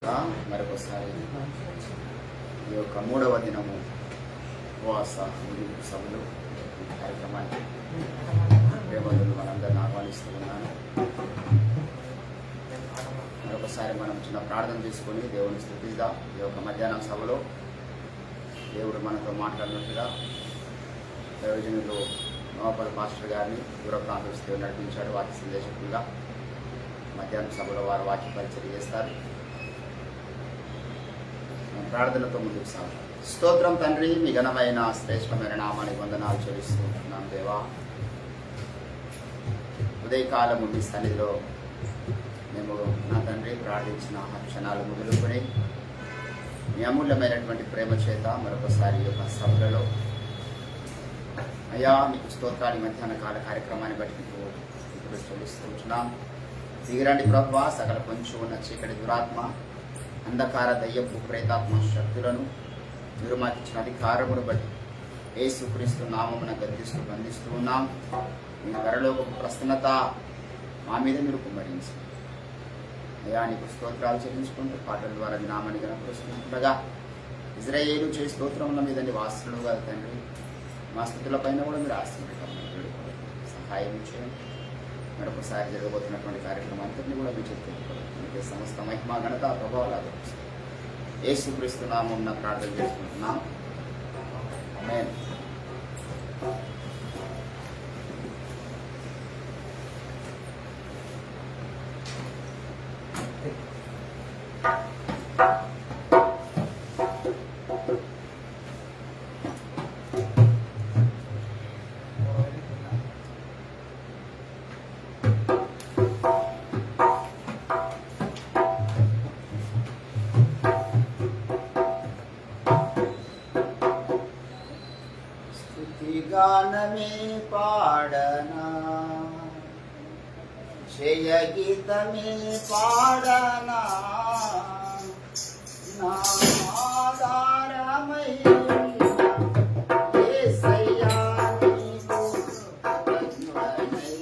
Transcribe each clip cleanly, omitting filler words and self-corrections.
మరొకసారి ఈ యొక్క 3వ దినము ఉపవాస ముగింపు సభలు కార్యక్రమానికి ప్రేమలు మనందరిని ఆహ్వానిస్తూ ఉన్నాను. మరొకసారి మనం చిన్న ప్రార్థన చేసుకొని దేవుని స్తుతిద్దాం. ఈ యొక్క మధ్యాహ్నం సభలో దేవుడు మనతో మాట్లాడినట్టుగా దైవజనులు నోపల్ మాస్టర్ గారిని దూర ప్రాంతం నడిపించాడు. వాక్య సందేశకులుగా మధ్యాహ్నం సభలో వారు వాక్య పరిచయం చేస్తారు. ప్రార్థనతో ముందుకు సాగుతాం. స్తోత్రం తండ్రి, మీ ఘనమైన శ్రేష్టమైన నామానికి వందనాలు చెల్లిస్తున్నాం దేవా. ఉదయకాలం మీ సన్నిధిలో మేము నా తండ్రి ప్రార్థించిన క్షణాలు మొదలుకొని మీ అమూల్యమైనటువంటి ప్రేమ చేత మరొకసారి యొక్క సభలలో అయ్యా మీకు స్తోత్రాన్ని మధ్యాహ్న కాల కార్యక్రమాన్ని బట్టి ఇప్పుడు చెల్లిస్తున్నాం. దిగిరండి ప్రభువా, సకల కొంచెం ఉన్న చీకటి దురాత్మ అంధకార దయ్యపు ప్రేతాత్మ శక్తులను మీరు మాకు ఇచ్చిన అధికారమును బట్టి యేసుక్రీస్తు నామమున గద్దిస్తూ బంధిస్తూ ఉన్నాం. మీ పరలోకపు ప్రసన్నత మా మీద మీరు కుమ్మరించి అయ్యా నీకు స్తోత్రాలు చెల్లించుకుంటూ పాటల ద్వారా నామాన్ని కనపరుస్తుండగా ఇజ్రాయేలు చే స్తోత్రముల మీద వాసనలుగా తండ్రి మా స్థితులపైన కూడా మీరు ఆశీర్వదించమని సహాయం చేయండి. మరొకసారి జరగబోతున్నటువంటి కార్యక్రమాంతటిని కూడా మీరు చెప్తే సమస్త మహిమ ఘనత ప్రభావాలు యేసుక్రీస్తు నామమున ప్రార్థన చేసుకుంటున్నాం. ఆమేన్. గానమే పాడనా, జయ గీతమే పాడనా, నా ఆధారమై యేసయ్యా నీకు కృతజ్ఞుడనై.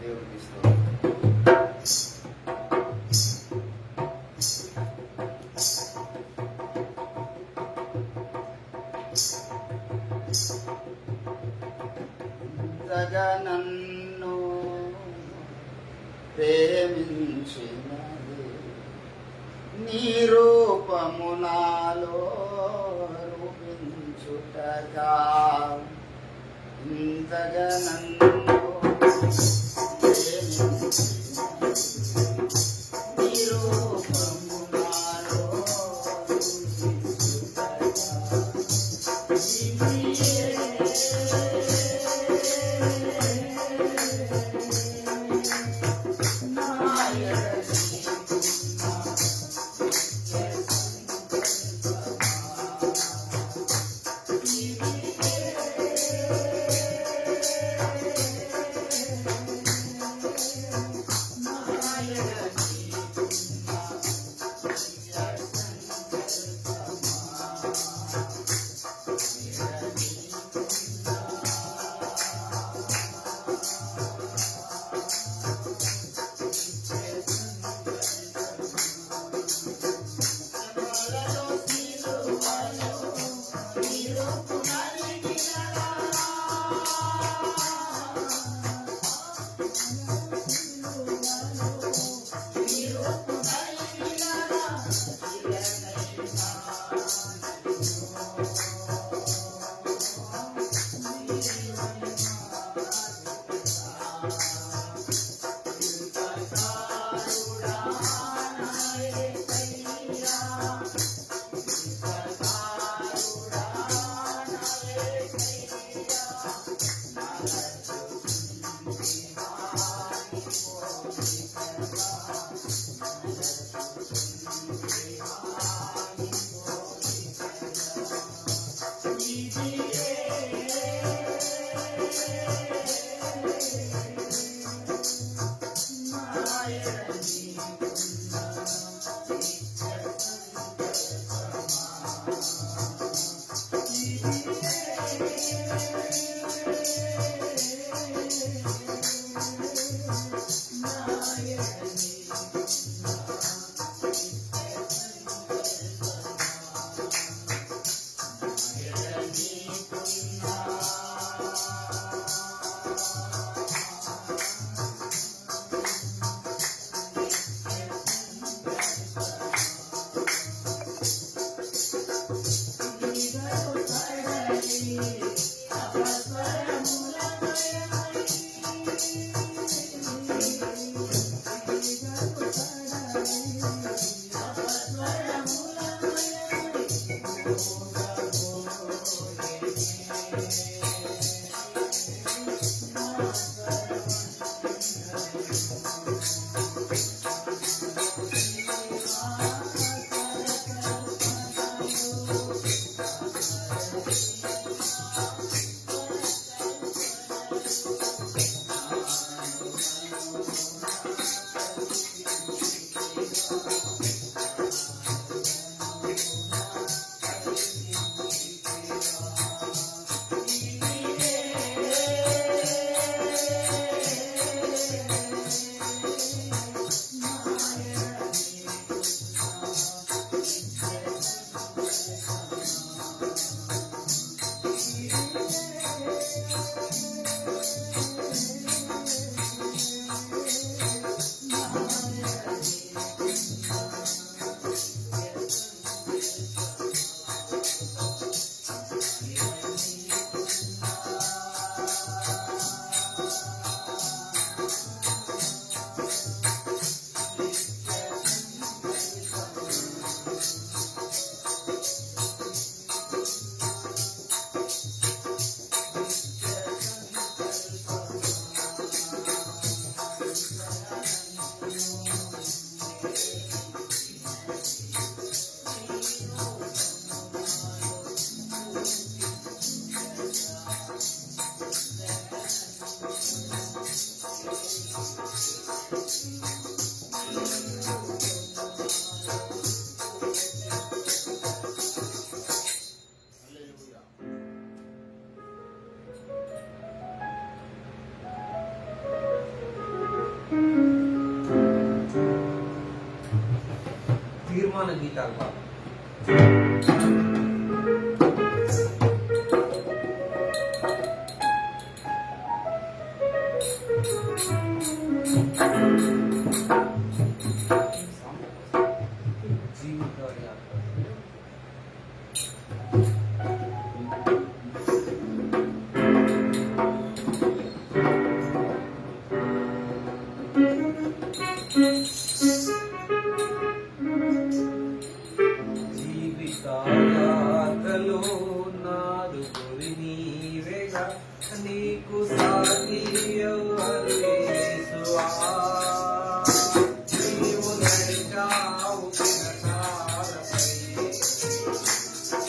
దేవుడికి స్తోత్రం. ఇంతగా నన్ను ప్రేమించినది నీ రూపము నాలో రూపించుటగా, ఇంతగా నన్ను తీర్మాన గీతాలు బాబు. జీవితాలు జీవితాయాత్రలో నాదు గురి నీవేగా, నీకు సాటి ఎవరు యేసువా. నీవు నడిచావు క్షణకాలపై,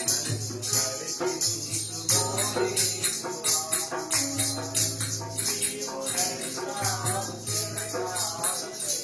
నన్ను నడిపించుమో యేసువా. నీవు నడిచావు క్షణకాలపై,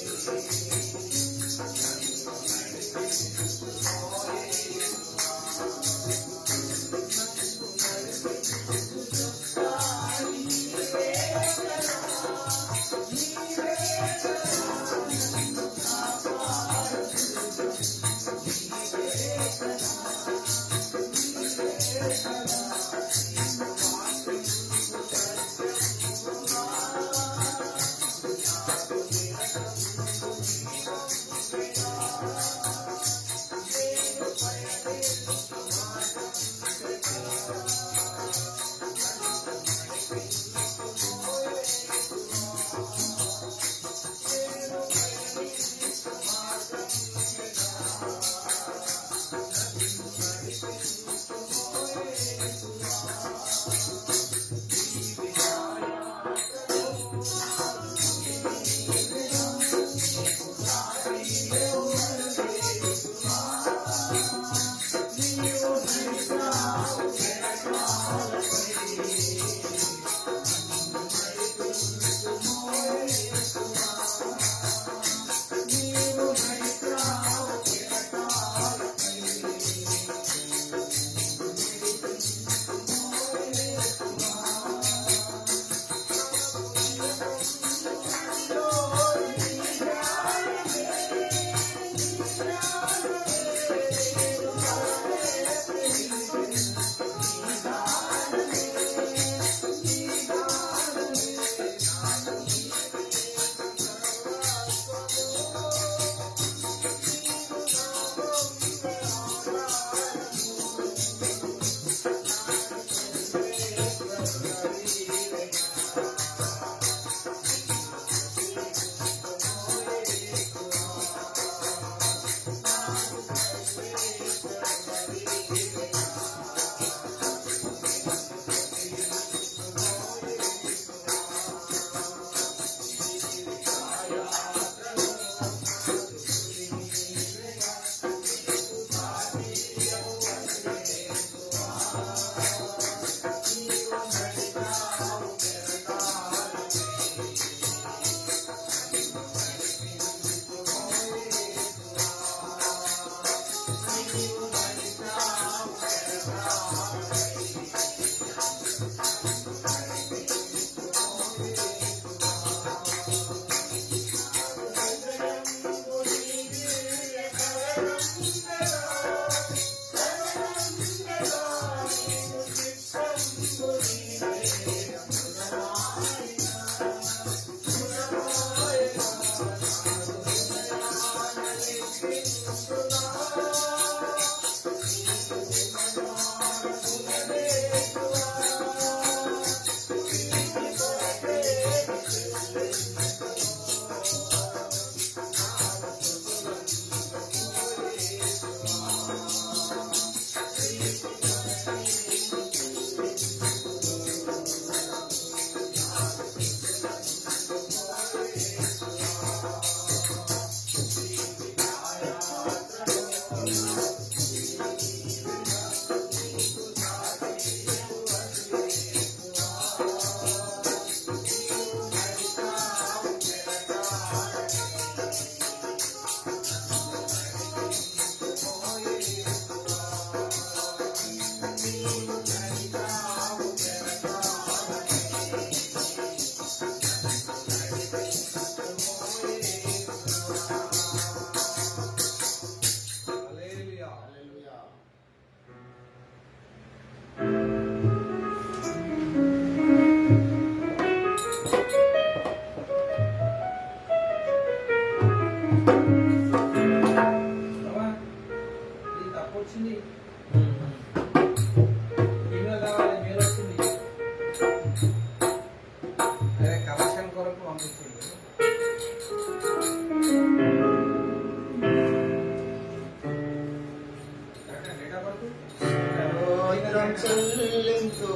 చెల్లింతు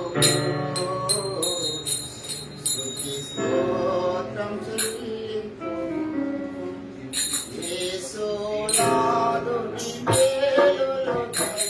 స్తుతి స్తోత్రం చెల్లింతు యేసునాథుని మేలులకై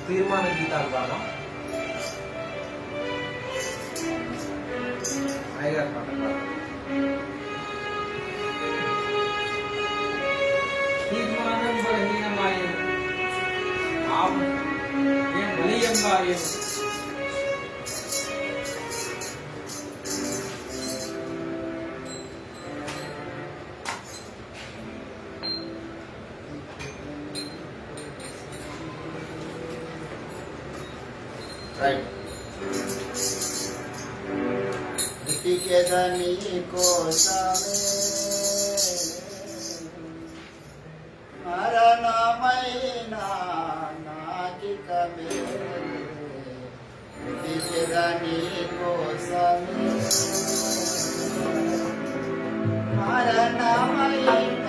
తీర్మాన గీతాలు బాగా అయ్యగారు పాట తీర్మానం బలహీనమాయం బలీయంబాయం రైట్ బ్రతికెదని కోసమే మరణమైన నాకిక బ్రతికెదని కోసమే మరణమైన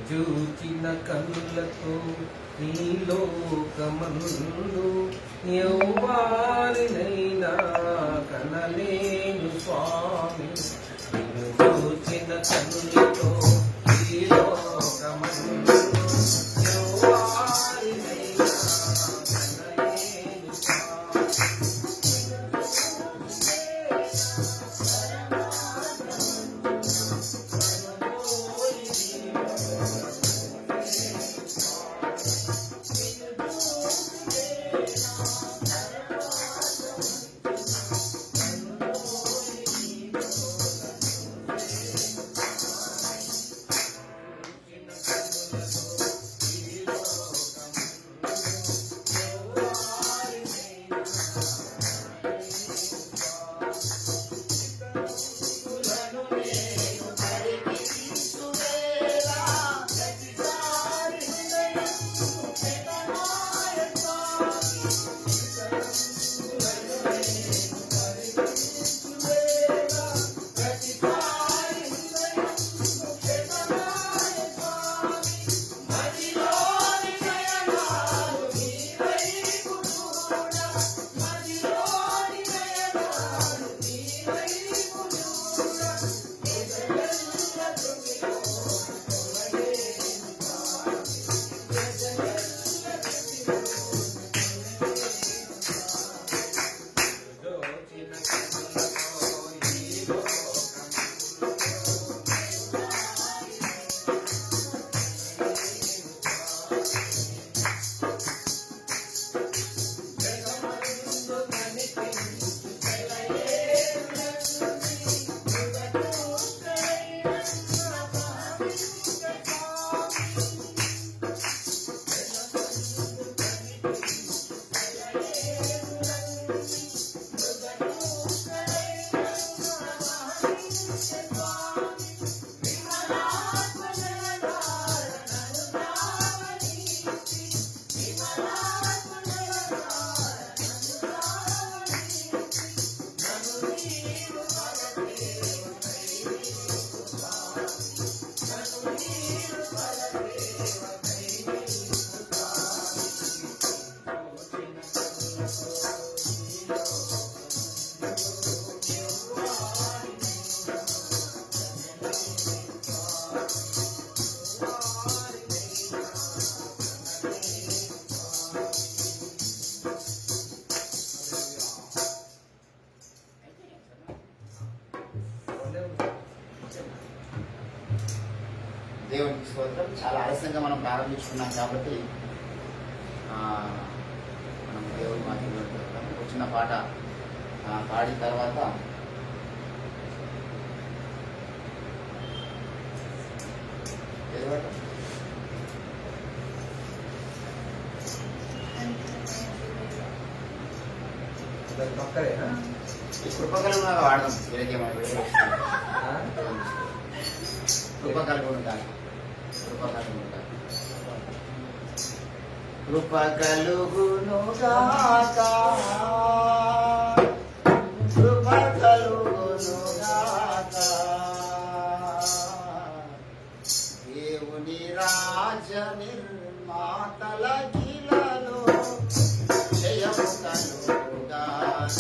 చూచిన కళ్ళతో ఈ లోకమందు ఎవ్వారినైనా కనలేను స్వామి. నిన్ను చూచిన కళ్ళతో ఈ లోకమందు ఎవ్వారినైనా కనలేను స్వామి. దేవునికి స్తోత్రం. చాలా ఆలస్యంగా మనం ప్రారంభించుకున్నాం కాబట్టి మనం దేవుడి మాటలు వచ్చిన పాట పాడిన తర్వాత పక్కనేనా ఈ కృపకలను వాడదాం. కృపకలు ఉంటాయి. కృప కలుగునుగాక, కృప కలుగునుగాక, దేవుని రాజ నిర్మాతల గిలలో జయము కలుగుగాక.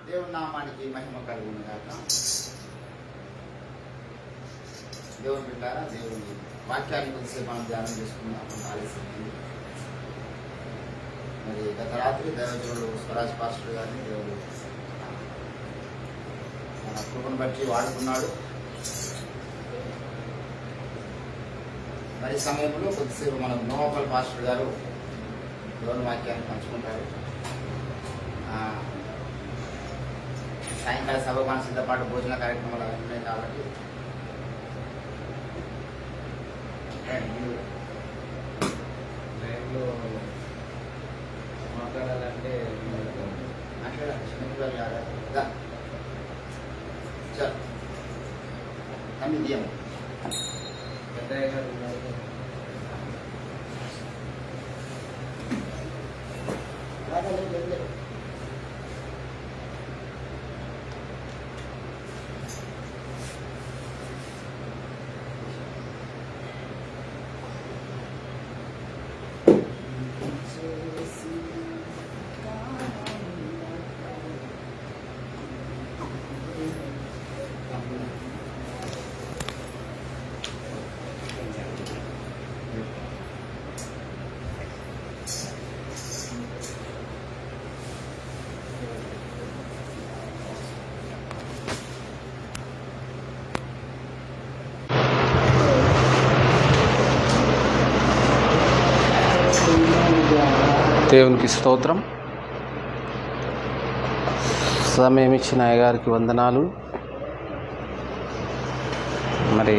దేవుని నామానికి మహిమ కలుగును గాక. దేవుని బిడ్డారా, దేవుని వాక్యాన్ని కొద్దిసేపు మనం ధ్యానం చేసుకుందాం. ఆలస్యమైంది. మరి గత రాత్రి దైవజనుడు స్వరాజ్ పాస్టర్ గారిని దేవుడు మన కృపను బట్టి వాడుకున్నాడు. మరి సమయంలో కొద్దిసేపు మన నోవపల్ పాస్టర్ గారు దేవుని వాక్యాన్ని పంచుకుంటారు. సాయంకాల సభ మనసుతో పాటు భోజన కార్యక్రమాలు అవి ఉన్నాయి కాబట్టి లైవ్లో మాట్లాడాలంటే మీడియం పెద్దయ్య గారు ఉన్నారు. దేవునికి స్తోత్రం. సమయం ఇచ్చిన అయ్యగారికి వందనాలు. మరి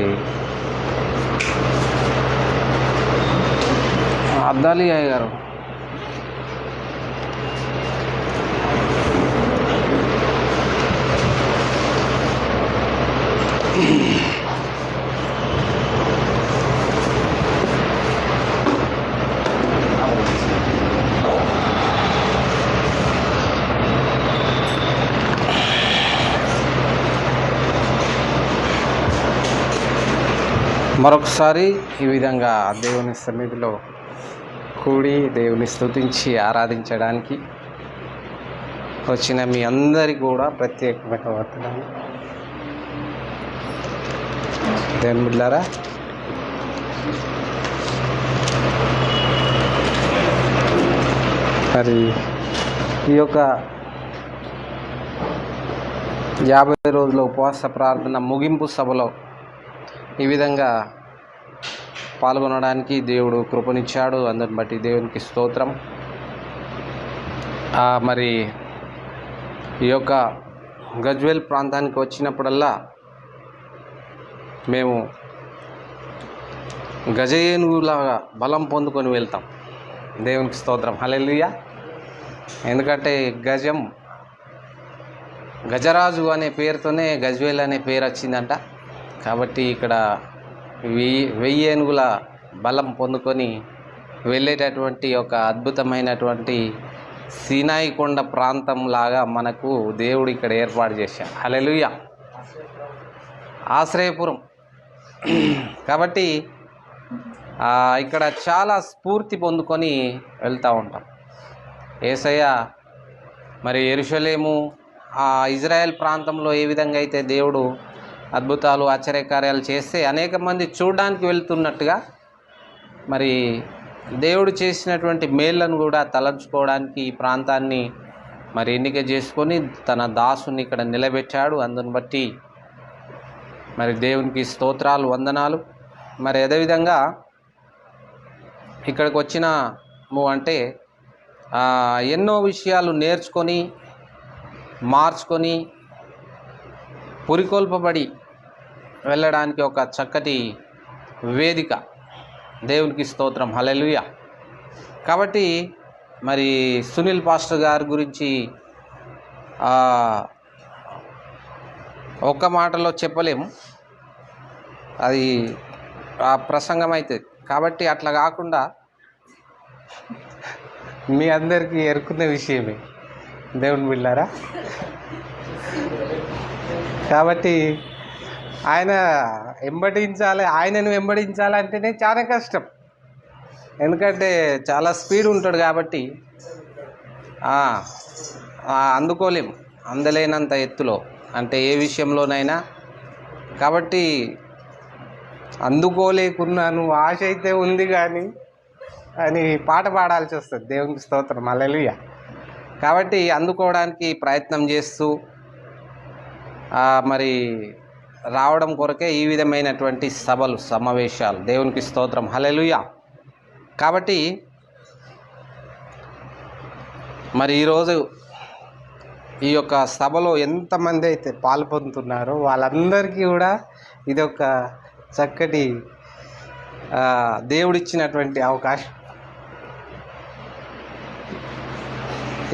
అద్దాలి అయ్యగారు మరొకసారి ఈ విధంగా దేవుని సన్నిధిలో కూడి దేవుని స్తుతించి ఆరాధించడానికి వచ్చిన మీ అందరికీ కూడా ప్రత్యేకమైన వందనాలు. దేవుని బిడ్డలారా, మరి ఈ యొక్క 50 రోజుల ఉపవాస ప్రార్థన ముగింపు సభలో ఈ విధంగా పాల్గొనడానికి దేవుడు కృపనిచ్చాడు. అందరిని బట్టి దేవునికి స్తోత్రం. మరి ఈ యొక్క గజ్వేల్ ప్రాంతానికి వచ్చినప్పుడల్లా మేము గజ ఏనుగులాగా బలం పొందుకొని వెళ్తాం. దేవునికి స్తోత్రం. హల్లెలూయా. ఎందుకంటే గజరాజు అనే పేరుతోనే గజ్వేల్ అనే పేరు వచ్చిందంట. కాబట్టి ఇక్కడ 1000 ఏనుగుల బలం పొందుకొని వెళ్ళేటటువంటి ఒక అద్భుతమైనటువంటి సీనాయి కొండ ప్రాంతం లాగా మనకు దేవుడు ఇక్కడ ఏర్పాటు చేశాడు. హల్లెలూయా. ఆశ్రయపురం. కాబట్టి ఇక్కడ చాలా స్ఫూర్తి పొందుకొని వెళ్తూ ఉంటాం. యేసయ్య మరి యెరూషలేము ఆ ఇజ్రాయెల్ ప్రాంతంలో ఏ విధంగా అయితే దేవుడు అద్భుతాలు ఆశ్చర్యకార్యాలు చేస్తే అనేక మంది చూడడానికి వెళ్తున్నట్టుగా మరి దేవుడు చేసినటువంటి మేళ్లను కూడా తలంచుకోవడానికి ఈ ప్రాంతాన్ని మరి ఎన్నిక చేసుకొని తన దాసుని ఇక్కడ నిలబెట్టాడు. అందుని బట్టి మరి దేవునికి స్తోత్రాలు, వందనాలు. మరి అదేవిధంగా ఇక్కడికి వచ్చినాము అంటే ఎన్నో విషయాలు నేర్చుకొని మార్చుకొని పురికొల్పబడి వెళ్ళడానికి ఒక చక్కటి వేదిక. దేవునికి స్తోత్రం, హల్లెలూయా. కాబట్టి మరి సునీల్ పాస్టర్ గారి గురించి ఒక్క మాటలో చెప్పలేము, అది ఆ ప్రసంగం అవుతుంది. కాబట్టి అట్లా కాకుండా మీ అందరికీ ఎరుకున్న విషయమే దేవుని బిడ్డలారా. కాబట్టి ఆయనను వెంబడించాలంటేనే చాలా కష్టం. ఎందుకంటే చాలా స్పీడ్ ఉంటాడు కాబట్టి అందుకోలేము, అందలేనంత ఎత్తులో అంటే ఏ విషయంలోనైనా. కాబట్టి అందుకోలేకున్నాను, ఆశ అయితే ఉంది కానీ అని పాట పాడాల్సి వస్తుంది. దేవునికి స్తోత్రం, హల్లెలూయా. కాబట్టి అందుకోవడానికి ప్రయత్నం చేస్తూ మరి రావడం కొరకే ఈ విధమైనటువంటి సభలు, సమావేశాలు. దేవునికి స్తోత్రం, హల్లెలూయా. కాబట్టి మరి ఈరోజు ఈ యొక్క సభలో ఎంతమంది అయితే పాల్పొందుతున్నారో వాళ్ళందరికీ కూడా ఇది ఒక చక్కటి దేవుడిచ్చినటువంటి అవకాశం.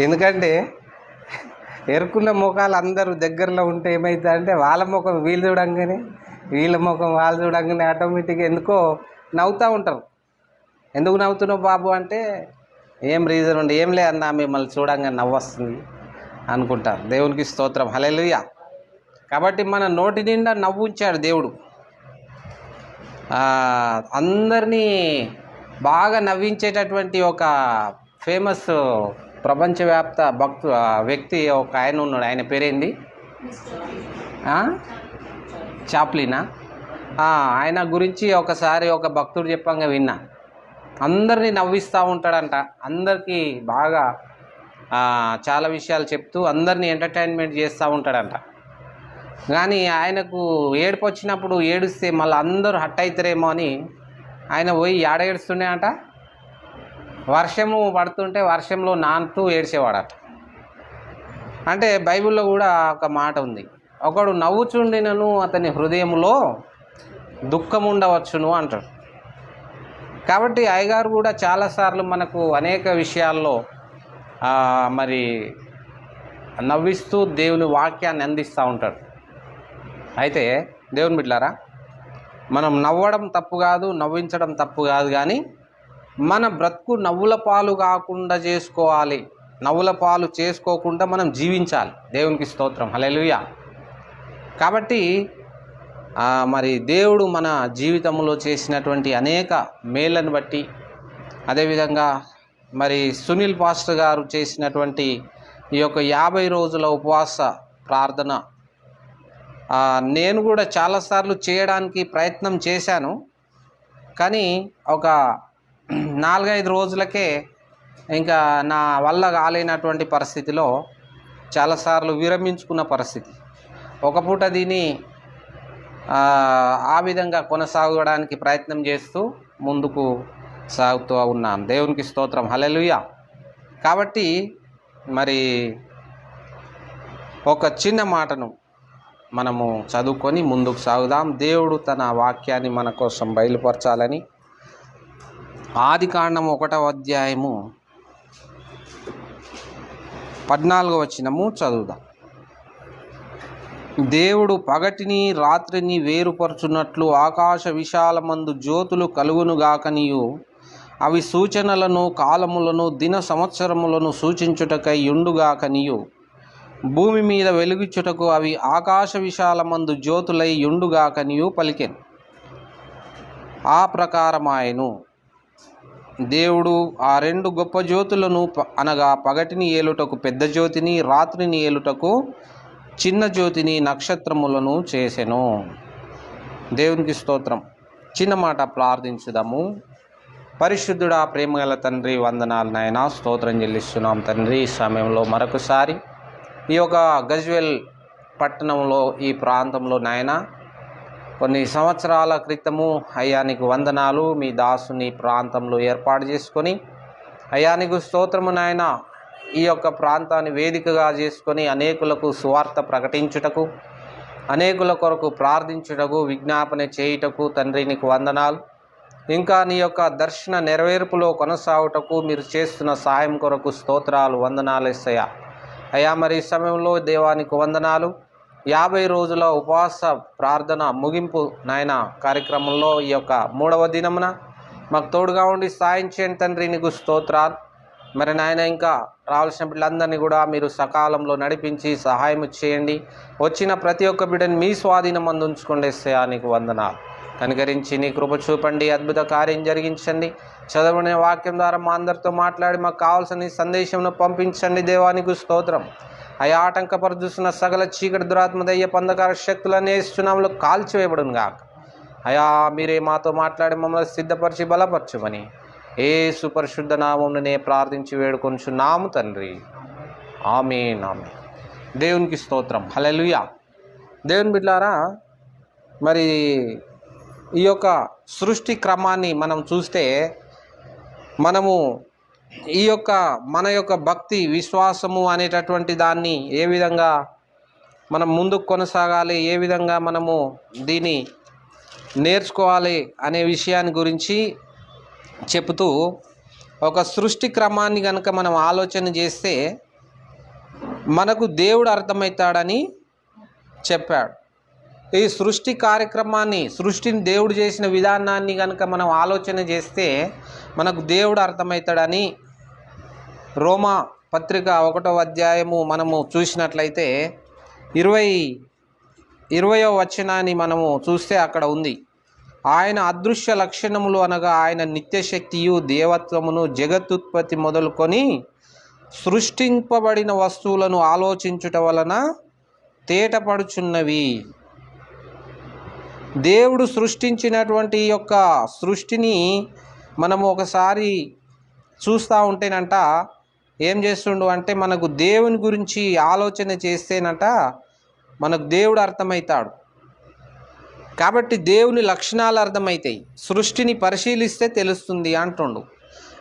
ఎందుకంటే ఎరుకున్న ముఖాలు అందరూ దగ్గరలో ఉంటే ఏమవుతుందంటే వాళ్ళ ముఖం వీళ్ళు చూడంగానే, వీళ్ళ ముఖం వాళ్ళు చూడంగానే ఆటోమేటిక్గా ఎందుకో నవ్వుతూ ఉంటారు. ఎందుకు నవ్వుతున్నావు బాబు అంటే ఏం రీజన్ ఉండే, ఏం లే అన్నా మిమ్మల్ని చూడంగా నవ్వొస్తుంది అనుకుంటారు. దేవునికి స్తోత్రం, హల్లెలూయా. కాబట్టి మన నోటి నిండా నవ్వు ఉంచాడు దేవుడు. అందరినీ బాగా నవ్వించేటటువంటి ఒక ఫేమస్ ప్రపంచవ్యాప్త వ్యక్తి ఒక ఆయన ఉన్నాడు. ఆయన పేరేంది? చాప్లినా. ఆయన గురించి ఒకసారి ఒక భక్తుడు చెప్పంగా విన్నా. అందరినీ నవ్విస్తూ ఉంటాడంట, అందరికీ బాగా చాలా విషయాలు చెప్తూ అందరినీ ఎంటర్టైన్మెంట్ చేస్తూ ఉంటాడంట. కానీ ఆయనకు ఏడుపు వచ్చినప్పుడు ఏడుస్తే మళ్ళీ అందరూ హట్ అవుతారేమో అని ఆయన పోయి ఏడ ఏడుస్తుండే అంట, వర్షము పడుతుంటే వర్షంలో నానుతూ ఏడ్చేవాడట. అంటే బైబిల్లో కూడా ఒక మాట ఉంది, ఒకడు నవ్వుచుండినను అతని హృదయంలో దుఃఖం ఉండవచ్చును అంటాడు. కాబట్టి అయ్యగారు కూడా చాలాసార్లు మనకు అనేక విషయాల్లో మరి నవ్విస్తూ దేవుని వాక్యాన్ని అందిస్తూ ఉంటాడు. అయితే దేవుని బిడ్డలారా, మనం నవ్వడం తప్పు కాదు, నవ్వించడం తప్పు కాదు, కానీ మన బ్రతుకు నవ్వుల పాలు కాకుండా చేసుకోవాలి. నవ్వుల పాలు చేసుకోకుండా మనం జీవించాలి. దేవునికి స్తోత్రం, హల్లెలూయా. కాబట్టి మరి దేవుడు మన జీవితంలో చేసినటువంటి అనేక మేళ్ళను బట్టి, అదేవిధంగా మరి సునీల్ పాస్టర్ గారు చేసినటువంటి ఈ యొక్క 50 రోజుల ఉపవాస ప్రార్థన నేను కూడా చాలాసార్లు చేయడానికి ప్రయత్నం చేశాను. కానీ ఒక 4-5 రోజులకే ఇంకా నా వల్ల కాలేనటువంటి పరిస్థితిలో చాలాసార్లు విరమించుకున్న పరిస్థితి. ఒక పూట దీన్ని ఆ విధంగా కొనసాగడానికి ప్రయత్నం చేస్తూ ముందుకు సాగుతూ ఉన్నాను. దేవునికి స్తోత్రం, హల్లెలూయా. కాబట్టి మరి ఒక చిన్న మాటను మనము చదువుకొని ముందుకు సాగుదాం. దేవుడు తన వాక్యాన్ని మన కోసం బయలుపరచాలని ఆదికాండము 1వ అధ్యాయము 14వ వచనము చదువుదాం. దేవుడు పగటిని రాత్రిని వేరుపరచున్నట్లు ఆకాశ విశాలమందు జ్యోతులు కలుగునుగాకనియు, అవి సూచనలను కాలములను దిన సంవత్సరములను సూచించుటకై యుండుగాకనియు, భూమి మీద వెలుగుచుటకు అవి ఆకాశ విశాలమందు జ్యోతులై యుండుగాకనియు పలికెను. ఆ ప్రకారమాయను. దేవుడు ఆ 2 గొప్ప జ్యోతులను అనగా పగటిని ఏలుటకు పెద్ద జ్యోతిని, రాత్రిని ఏలుటకు చిన్న జ్యోతిని, నక్షత్రములను చేసెను. దేవునికి స్తోత్రం. చిన్న మాట ప్రార్థించుదాము. పరిశుద్ధుడా, ప్రేమగల తండ్రి, వందనాలు నాయనా, స్తోత్రం చెల్లిస్తున్నాం తండ్రి. ఈ సమయంలో మరొకసారి ఈ యొక్క గజ్వేల్ పట్టణంలో, ఈ ప్రాంతంలో నాయనా, కొన్ని సంవత్సరాల క్రితము అయ్యా నీకు వందనాలు, మీ దాసుని ప్రాంతంలో ఏర్పాటు చేసుకొని అయ్యా నీకు స్తోత్రము నాయన, ఈ యొక్క ప్రాంతాన్ని వేదికగా చేసుకొని అనేకులకు సువార్త ప్రకటించుటకు, అనేకుల కొరకు ప్రార్థించుటకు, విజ్ఞాపన చేయుటకు తండ్రి నీకు వందనాలు. ఇంకా నీ యొక్క దర్శన నెరవేర్పులో కొనసాగుటకు మీరు చేస్తున్న సాయం కొరకు స్తోత్రాలు, వందనాలు యేసయ్యా. అయ్యా మరి ఈ సమయంలో దేవానికి వందనాలు. 50 రోజుల ఉపవాస ప్రార్థన ముగింపు నాయన కార్యక్రమంలో ఈ యొక్క 3వ దినమున మాకు తోడుగా ఉండి సాయం చేయండి తండ్రి, నీకు స్తోత్రాలు. మరి నాయన ఇంకా రావాల్సిన బిడ్డలందరినీ కూడా మీరు సకాలంలో నడిపించి సహాయం చేయండి. వచ్చిన ప్రతి ఒక్క బిడ్డని మీ స్వాధీనం అందించుకోండి యేసయ్యా, నీకు వందనాలు. కనికరించి నీ కృప చూపండి, అద్భుత కార్యం జరిగించండి. చదవని వాక్యం ద్వారా మా అందరితో మాట్లాడి మాకు కావాల్సిన ఈ సందేశంను పంపించండి. దేవానికి స్తోత్రం. అయా ఆటంకపరుస్తున్న సకల చీకటి దురాత్మ దయ్య పందకార శక్తులన్నీ యేసునామములో కాల్చివేయబడును గాక. అయా మీరే మాతో మాట్లాడి మమ్మల్ని సిద్ధపరిచి బలపరచుమని యేసు పరిశుద్ధ నామమునే ప్రార్థించి వేడుకొనుచున్నాము తండ్రి. ఆమేన్, ఆమేన్. దేవునికి స్తోత్రం. హల్లెలూయా. దేవుని బిడ్డలారా, మరి ఈ యొక్క సృష్టి క్రమాన్ని మనం చూస్తే మనము ఈ యొక్క మన యొక్క భక్తి, విశ్వాసము అనేటటువంటి దాన్ని ఏ విధంగా మనం ముందుకు కొనసాగాలి, ఏ విధంగా మనము దీన్ని నేర్చుకోవాలి అనే విషయాన్ని గురించి చెబుతూ ఒక సృష్టి క్రమాన్ని కనుక మనం ఆలోచన చేస్తే మనకు దేవుడు అర్థమవుతాడని చెప్పాడు. ఈ సృష్టి కార్యక్రమాన్ని, సృష్టిని దేవుడు చేసిన విధానాన్ని కనుక మనం ఆలోచన చేస్తే మనకు దేవుడు అర్థమవుతాడని రోమా పత్రిక 1వ అధ్యాయము మనము చూసినట్లయితే 20వ వచనాన్ని మనము చూస్తే అక్కడ ఉంది. ఆయన అదృశ్య లక్షణములు అనగా ఆయన నిత్యశక్తియు దేవత్వమును జగత్తుత్పత్తి మొదలుకొని సృష్టింపబడిన వస్తువులను ఆలోచించుట వలన తేటపడుచున్నవి. దేవుడు సృష్టించినటువంటి యొక్క సృష్టిని మనము ఒకసారి చూస్తూ ఉంటేనంట ఏం చేస్తుండు అంటే, మనకు దేవుని గురించి ఆలోచన చేస్తేనంట మనకు దేవుడు అర్థమవుతాడు. కాబట్టి దేవుని లక్షణాలు అర్థమవుతాయి. సృష్టిని పరిశీలిస్తే తెలుస్తుంది అంటుండు.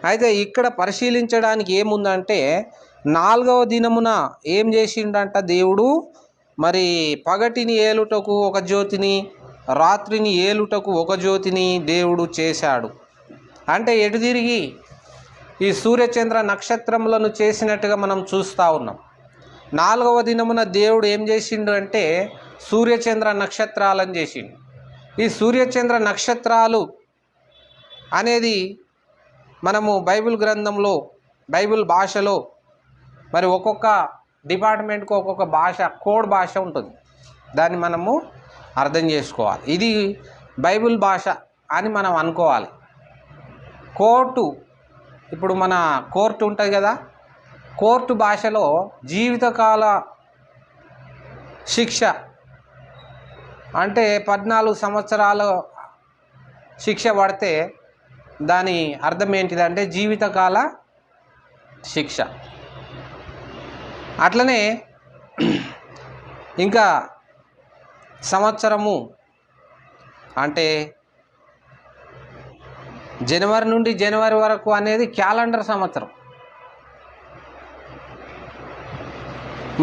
అయితే ఇక్కడ పరిశీలించడానికి ఏముందంటే, 4వ దినమున ఏం చేసిండంట దేవుడు, మరి పగటిని ఏలుటకు ఒక జ్యోతిని, రాత్రిని ఏలుటకు ఒక జ్యోతిని దేవుడు చేశాడు. అంటే ఎటు తిరిగి ఈ సూర్యచంద్ర నక్షత్రములను చేసినట్టుగా మనం చూస్తూ ఉన్నాం. 4వ దినమున దేవుడు ఏం చేసిండు అంటే సూర్యచంద్ర నక్షత్రాలను చేసిండు. ఈ సూర్యచంద్ర నక్షత్రాలు అనేది మనము బైబిల్ గ్రంథంలో, బైబిల్ భాషలో మరి ఒక్కొక్క డిపార్ట్మెంట్కి ఒక్కొక్క భాష, కోడ్ భాష ఉంటుంది. దాన్ని మనము అర్థం చేసుకోవాలి. ఇది బైబిల్ భాష అని మనం అనుకోవాలి. కోర్టు, ఇప్పుడు మన కోర్టు ఉంటుంది కదా, కోర్టు భాషలో జీవితకాల శిక్ష అంటే 14 సంవత్సరాల శిక్ష పడితే దాని అర్థం ఏంటిదంటే జీవితకాల శిక్ష. అట్లనే ఇంకా సంవత్సరము అంటే జనవరి నుండి జనవరి వరకు అనేది క్యాలెండర్ సంవత్సరం.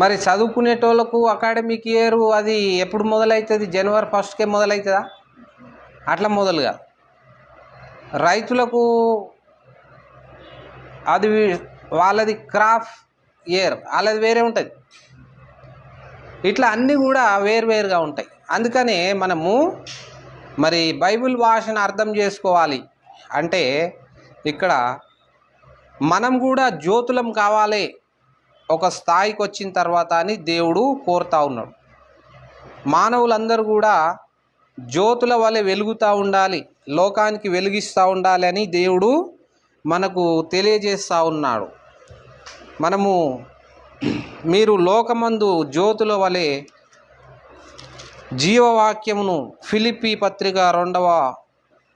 మరి చదువుకునేటోళ్ళకు అకాడమిక్ ఇయర్ అది ఎప్పుడు మొదలవుతుంది? జనవరి 1కే మొదలవుతుందా? అట్లా మొదలుగా. రైతులకు అది వాళ్ళది క్రాప్ ఇయర్, వాళ్ళది వేరే ఉంటుంది. ఇట్లా అన్నీ కూడా వేరువేరుగా ఉంటాయి. అందుకనే మనము మరి బైబిల్ భాషను అర్థం చేసుకోవాలి అంటే ఇక్కడ మనం కూడా జ్యోతులం కావాలి ఒక స్థాయికి వచ్చిన తర్వాత అని దేవుడు కోరుతూ ఉన్నాడు. మానవులందరూ కూడా జ్యోతుల వలె వెలుగుతూ ఉండాలి, లోకానికి వెలిగిస్తూ ఉండాలి అని దేవుడు మనకు తెలియజేస్తూ ఉన్నాడు. మీరు లోకమందు జ్యోతుల వలె జీవవాక్యమును, ఫిలిప్పీ పత్రిక 2వ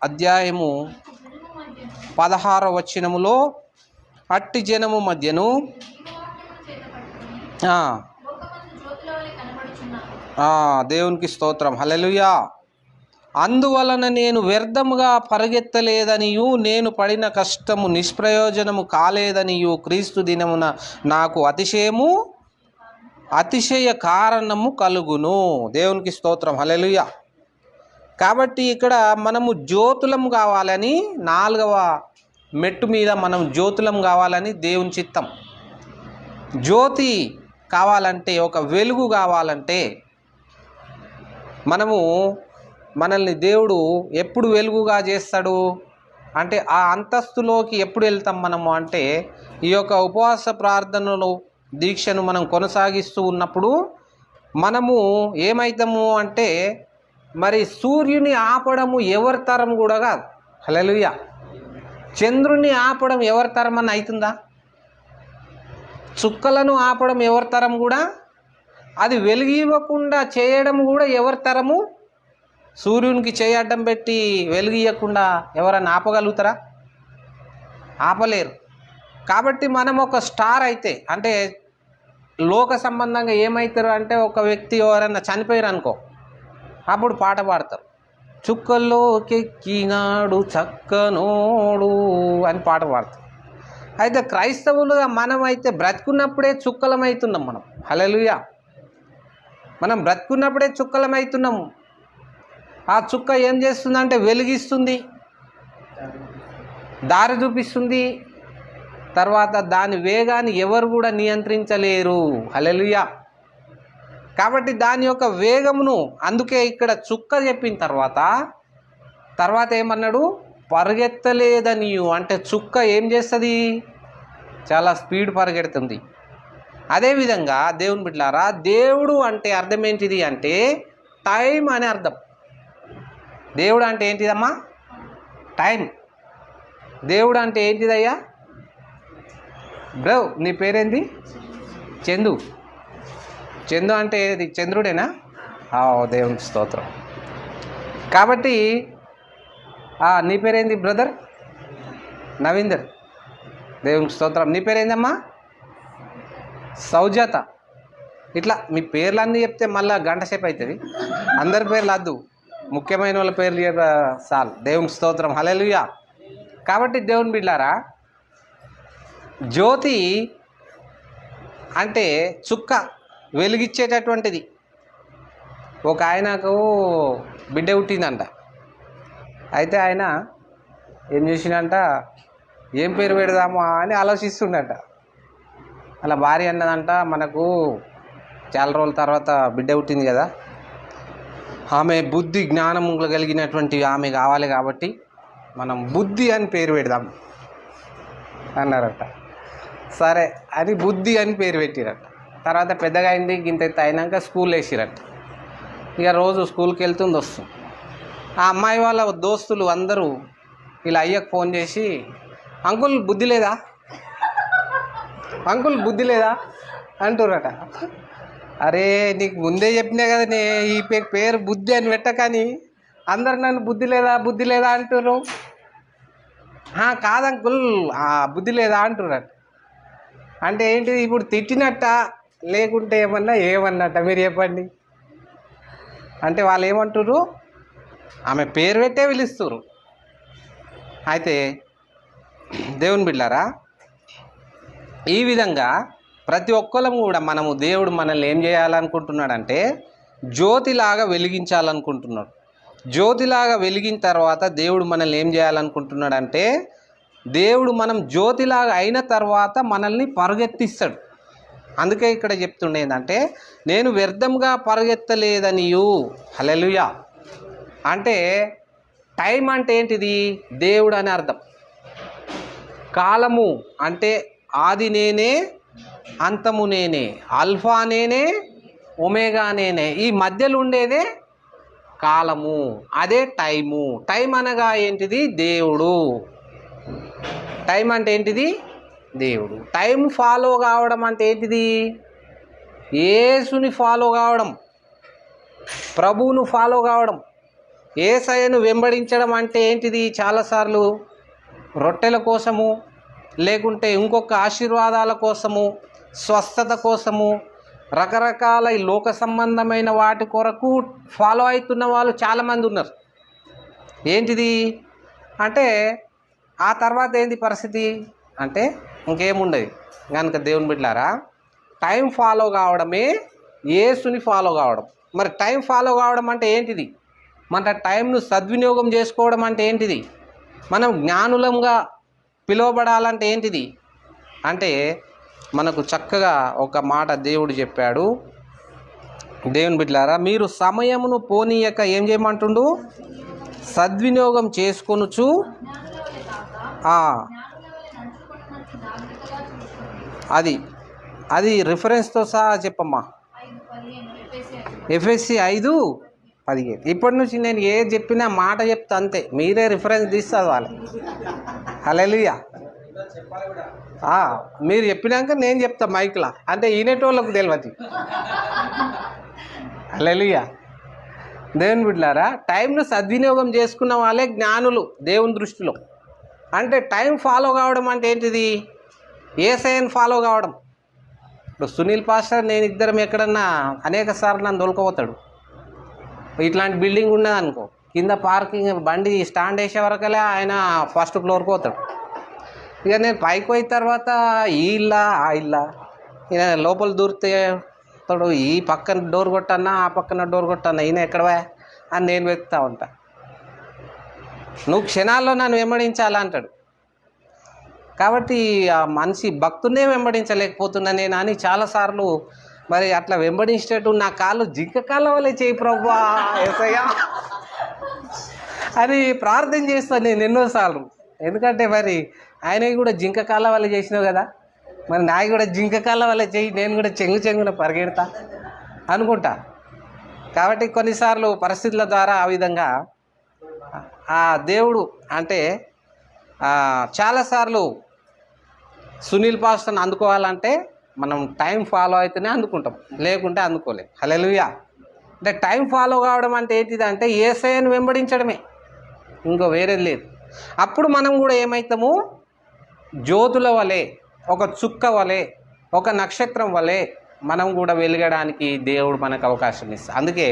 అధ్యాయము 16వ వచనములో, అట్టి జనము మధ్యను దేవునికి స్తోత్రం, హల్లెలూయా. అందువలన నేను వ్యర్థముగా పరిగెత్తలేదనియు, నేను పడిన కష్టము నిష్ప్రయోజనము కాలేదనియు క్రీస్తు దినమున నాకు అతిశయ కారణము కలుగును. దేవునికి స్తోత్రం, హల్లెలూయా. కాబట్టి ఇక్కడ మనము జ్యోతులం కావాలని, 4వ మెట్టు మీద మనం జ్యోతులం కావాలని దేవుని చిత్తం. జ్యోతి కావాలంటే, ఒక వెలుగు కావాలంటే మనల్ని దేవుడు ఎప్పుడు వెలుగుగా చేస్తాడు అంటే, ఆ అంతస్తులోకి ఎప్పుడు వెళ్తాం మనము అంటే, ఈ యొక్క ఉపవాస ప్రార్థనలు దీక్షను మనం కొనసాగిస్తూ ఉన్నప్పుడు మనము ఏమవుతాము అంటే, మరి సూర్యుని ఆపడము ఎవరి తరం కూడా కాదు. హల్లెలూయా. చంద్రుని ఆపడం ఎవరి తరం అని అవుతుందా? చుక్కలను ఆపడం ఎవరి తరం కూడా? అది వెలుగివ్వకుండా చేయడం కూడా ఎవరి తరము? సూర్యునికి చేయడం పెట్టి వెలుగియకుండా ఎవరన్నా ఆపగలుగుతారా? ఆపలేరు. కాబట్టి మనం ఒక స్టార్ అయితే, అంటే లోక సంబంధంగా ఏమవుతారు అంటే, ఒక వ్యక్తి ఎవరన్నా చనిపోయారు అనుకో, అప్పుడు పాట పాడతారు, చుక్కల్లోకెక్కినాడు చక్కనోడు అని పాట పాడతారు. అయితే క్రైస్తవులుగా మనం అయితే బ్రతుకున్నప్పుడే చుక్కలమవుతున్నాం మనం. హల్లెలూయా. మనం బ్రతుకున్నప్పుడే చుక్కలమవుతున్నాము. ఆ చుక్క ఏం చేస్తుందంటే వెలిగిస్తుంది, దారి చూపిస్తుంది. తర్వాత దాని వేగాన్ని ఎవరు కూడా నియంత్రించలేరు. హల్లెలూయా. కాబట్టి దాని యొక్క వేగమును, అందుకే ఇక్కడ చుక్క చెప్పిన తర్వాత ఏమన్నాడు? పరిగెత్తలేదనియు. అంటే చుక్క ఏం చేస్తుంది? చాలా స్పీడ్ పరిగెడుతుంది. అదేవిధంగా దేవుని బిడ్డలారా, దేవుడు అంటే అర్థం ఏంటిది అంటే టైం అని అర్థం. దేవుడు అంటే ఏంటిదమ్మా? టైం. దేవుడు అంటే ఏంటిదయ్యా? బ్రో నీ పేరేంది? చందు. చందు అంటే ఏది? చంద్రుడేనా? దేవునికి స్తోత్రం. కాబట్టి నీ పేరేంది బ్రదర్? నవీందర్. దేవునికి స్తోత్రం. నీ పేరేందమ్మా? సౌజాత. ఇట్లా మీ పేర్లన్నీ చెప్తే మళ్ళీ గంట సేపు అవుతుంది. అందరి పేర్లు వద్దు, ముఖ్యమైన వాళ్ళ పేర్లు చాలు. దేవునికి స్తోత్రం, హల్లెలూయా. కాబట్టి దేవుని బిడ్డలారా, జ్యోతి అంటే చుక్క వెలిగిచ్చేటటువంటిది. ఒక ఆయనకు బిడ్డ పుట్టిందంట. అయితే ఆయన ఏం చేసిందంట, ఏం పేరు పెడదామా అని ఆలోచిస్తుండట. అలా భార్య అన్నదంట, మనకు చాలా రోజుల తర్వాత బిడ్డ పుట్టింది కదా, ఆమె బుద్ధి జ్ఞానము కలిగినటువంటి ఆమె కావాలి, కాబట్టి మనం బుద్ధి అని పేరు పెడదాం అన్నారట. సరే అని బుద్ధి అని పేరు పెట్టిరట. తర్వాత పెద్దగా అయింది, గింత అయినాక స్కూల్ వేసిరట. ఇక రోజు స్కూల్కి వెళ్తుంది వస్తుంది. ఆ అమ్మాయి వాళ్ళ దోస్తులు అందరూ ఇలా అయ్యకు ఫోన్ చేసి, అంకుల్ బుద్ధి లేదా, అంకుల్ బుద్ధి లేదా అంటురట. అరే నీకు ముందే చెప్పినా కదా, ఈ పేరు బుద్ధి అని పెట్టకని, అందరు నన్ను బుద్ధి లేదా అంటున్నారు. కాదంకుల్ బుద్ధి లేదా అంటురట. అంటే ఏంటిది? ఇప్పుడు తిట్టినట్ట లేకుంటే ఏమన్నట్ట మీరు చెప్పండి. అంటే వాళ్ళు ఏమంటారు? ఆమె పేరు పెట్టే పిలుస్తారు. అయితే దేవుని బిడ్డలారా, ఈ విధంగా ప్రతి ఒక్కరం కూడా దేవుడు మనల్ని ఏం చేయాలనుకుంటున్నాడంటే జ్యోతిలాగా వెలిగించాలనుకుంటున్నాడు. జ్యోతిలాగా వెలిగిన తర్వాత దేవుడు మనల్ని ఏం చేయాలనుకుంటున్నాడంటే, దేవుడు మనం జ్యోతిలాగా అయిన తర్వాత మనల్ని పరుగెత్తిస్తాడు. అందుకే ఇక్కడ చెప్తుండే ఏంటంటే, నేను వ్యర్థంగా పరుగెత్తలేదనియు. హల్లెలూయా. అంటే టైం అంటే ఏంటిది? దేవుడు అని అర్థం. కాలము అంటే ఆది నేనే, అంతము నేనే, ఆల్ఫా నేనే, ఒమేగా నేనే. ఈ మధ్యలో ఉండేదే కాలము, అదే టైము. టైం అనగా ఏంటిది? దేవుడు. టైం అంటే ఏంటిది? దేవుడు. టైం ఫాలో కావడం అంటే ఏంటిది? యేసుని ఫాలో కావడం, ప్రభువును ఫాలో కావడం. యేసయ్యను వెంబడించడం అంటే ఏంటిది? చాలాసార్లు రొట్టెల కోసము, లేకుంటే ఇంకొక ఆశీర్వాదాల కోసము, స్వస్థత కోసము, రకరకాల ఈ లోక సంబంధమైన వాటి కొరకు ఫాలో అవుతున్న వాళ్ళు చాలామంది ఉన్నారు. ఏంటిది అంటే ఆ తర్వాత ఏంది పరిస్థితి అంటే ఇంకేముండదు. కనుక దేవుని బిడ్డలారా, టైం ఫాలో కావడమే యేసుని ఫాలో కావడం. మరి టైం ఫాలో కావడం అంటే ఏంటిది? మన టైంను సద్వినియోగం చేసుకోవడం అంటే ఏంటిది? మనం జ్ఞానులంగా పిలువబడాలంటే ఏంటిది అంటే మనకు చక్కగా ఒక మాట దేవుడు చెప్పాడు. దేవుని బిడ్డలారా, మీరు సమయమును పోనీయక ఏం చేయమంటుండు? సద్వినియోగం చేసుకొనుచు అది రిఫరెన్స్తో సహా చెప్పమ్మా. ఎఫ్ఎస్సి 5:15. ఇప్పటి నుంచి నేను ఏది చెప్పినా మాట చెప్తా అంతే, మీరే రిఫరెన్స్ తీసి చదవాలి. హల్లెలూయా. మీరు చెప్పినాక నేను చెప్తా మైక్లా, అంటే ఈనేటోళ్ళకు తెలియదు. హల్లెలూయా. దేవుని బిడ్డలారా, టైంను సద్వినియోగం చేసుకున్న వాళ్ళే జ్ఞానులు దేవుని దృష్టిలో. అంటే టైం ఫాలో కావడం అంటే ఏంటిది? యేసయ్యను ఫాలో కావడం. ఇప్పుడు సునీల్ పాస్టర్ నేను ఇద్దరం ఎక్కడన్నా అనేక సార్లు నన్ను దొరకపోతాడు. ఇట్లాంటి బిల్డింగ్ ఉన్నదనుకో, కింద పార్కింగ్ బండి స్టాండ్ వేసే వరకలే ఆయన ఫస్ట్ ఫ్లోర్కి పోతాడు. ఇక నేను పైకి పోయిన తర్వాత ఈ ఇల్లా ఆ ఇల్లా, ఈయన లోపల దూరితే తోడు ఈ పక్కన డోర్ కొట్టన్నా ఆ పక్కన డోర్ కొట్టన్నా, ఈయన ఎక్కడవా అని నేను వెతుకుతా ఉంటా. నువ్వు క్షణాల్లో నన్ను వెంబడించాలా అంటాడు. కాబట్టి ఆ మనిషి భక్తున్నే వెంబడించలేకపోతున్నా నేను అని చాలాసార్లు మరి అట్లా వెంబడించేటట్టు నా కాళ్ళు జింక కాళ్ళ వల్లే చేయి ప్రభువా యేసయ్యా అని ప్రార్థన చేస్తాను నేను ఎన్నోసార్లు. ఎందుకంటే మరి ఆయనకి కూడా జింక కాళ్ళ వల్ల చేసినావు కదా, మరి నాకు కూడా జింక కాళ్ళ వల్ల చేయి, నేను కూడా చెంగున పరిగెడతా అనుకుంటా. కాబట్టి కొన్నిసార్లు పరిస్థితుల ద్వారా ఆ విధంగా ఆ దేవుడు అంటే చాలాసార్లు సునీల్ పాస్టర్ని అందుకోవాలంటే మనం టైం ఫాలో అయితేనే అందుకుంటాం, లేకుంటే అందుకోలేం. హల్లెలూయా. అంటే టైం ఫాలో కావడం అంటే ఏంటిది అంటే యేసయ్యను వెంబడించడమే, ఇంకో వేరేది లేదు. అప్పుడు మనం కూడా ఏమవుతాము? జ్యోతుల వలె, ఒక చుక్క వలె, ఒక నక్షత్రం వలె మనం కూడా వెలగడానికి దేవుడు మనకు అవకాశం ఇస్తాడు. అందుకే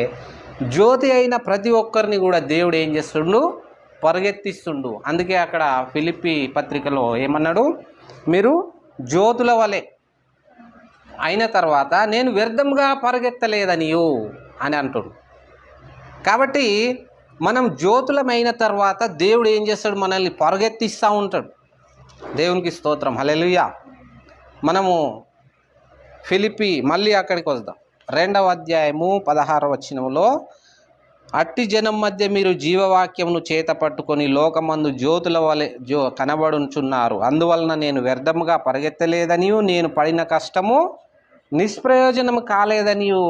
జ్యోతి అయిన ప్రతి ఒక్కరిని కూడా దేవుడు ఏం చేస్తుండు? పరిగెత్తిస్తుండు. అందుకే అక్కడ ఫిలిప్పీ పత్రికలో ఏమన్నాడు? మీరు జ్యోతుల వలె అయిన తర్వాత నేను వ్యర్థంగా పరిగెత్తలేదనియో అని అంటాడు. కాబట్టి మనం జ్యోతులమైన తర్వాత దేవుడు ఏం చేస్తాడు? మనల్ని పరిగెత్తిస్తూ ఉంటాడు. దేవునికి స్తోత్రం. హల్లెలూయా. మనము ఫిలిప్పీ మళ్ళీ అక్కడికి వద్దాం. 2వ అధ్యాయము 16వ వచనంలో, అట్టి జనం మధ్య మీరు జీవవాక్యమును చేత పట్టుకొని లోకమందు జ్యోతుల వలె కనబడుచున్నారు. అందువలన నేను వ్యర్థముగా పరిగెత్తలేదనియు నేను పడిన కష్టము నిష్ప్రయోజనము కాలేదనియు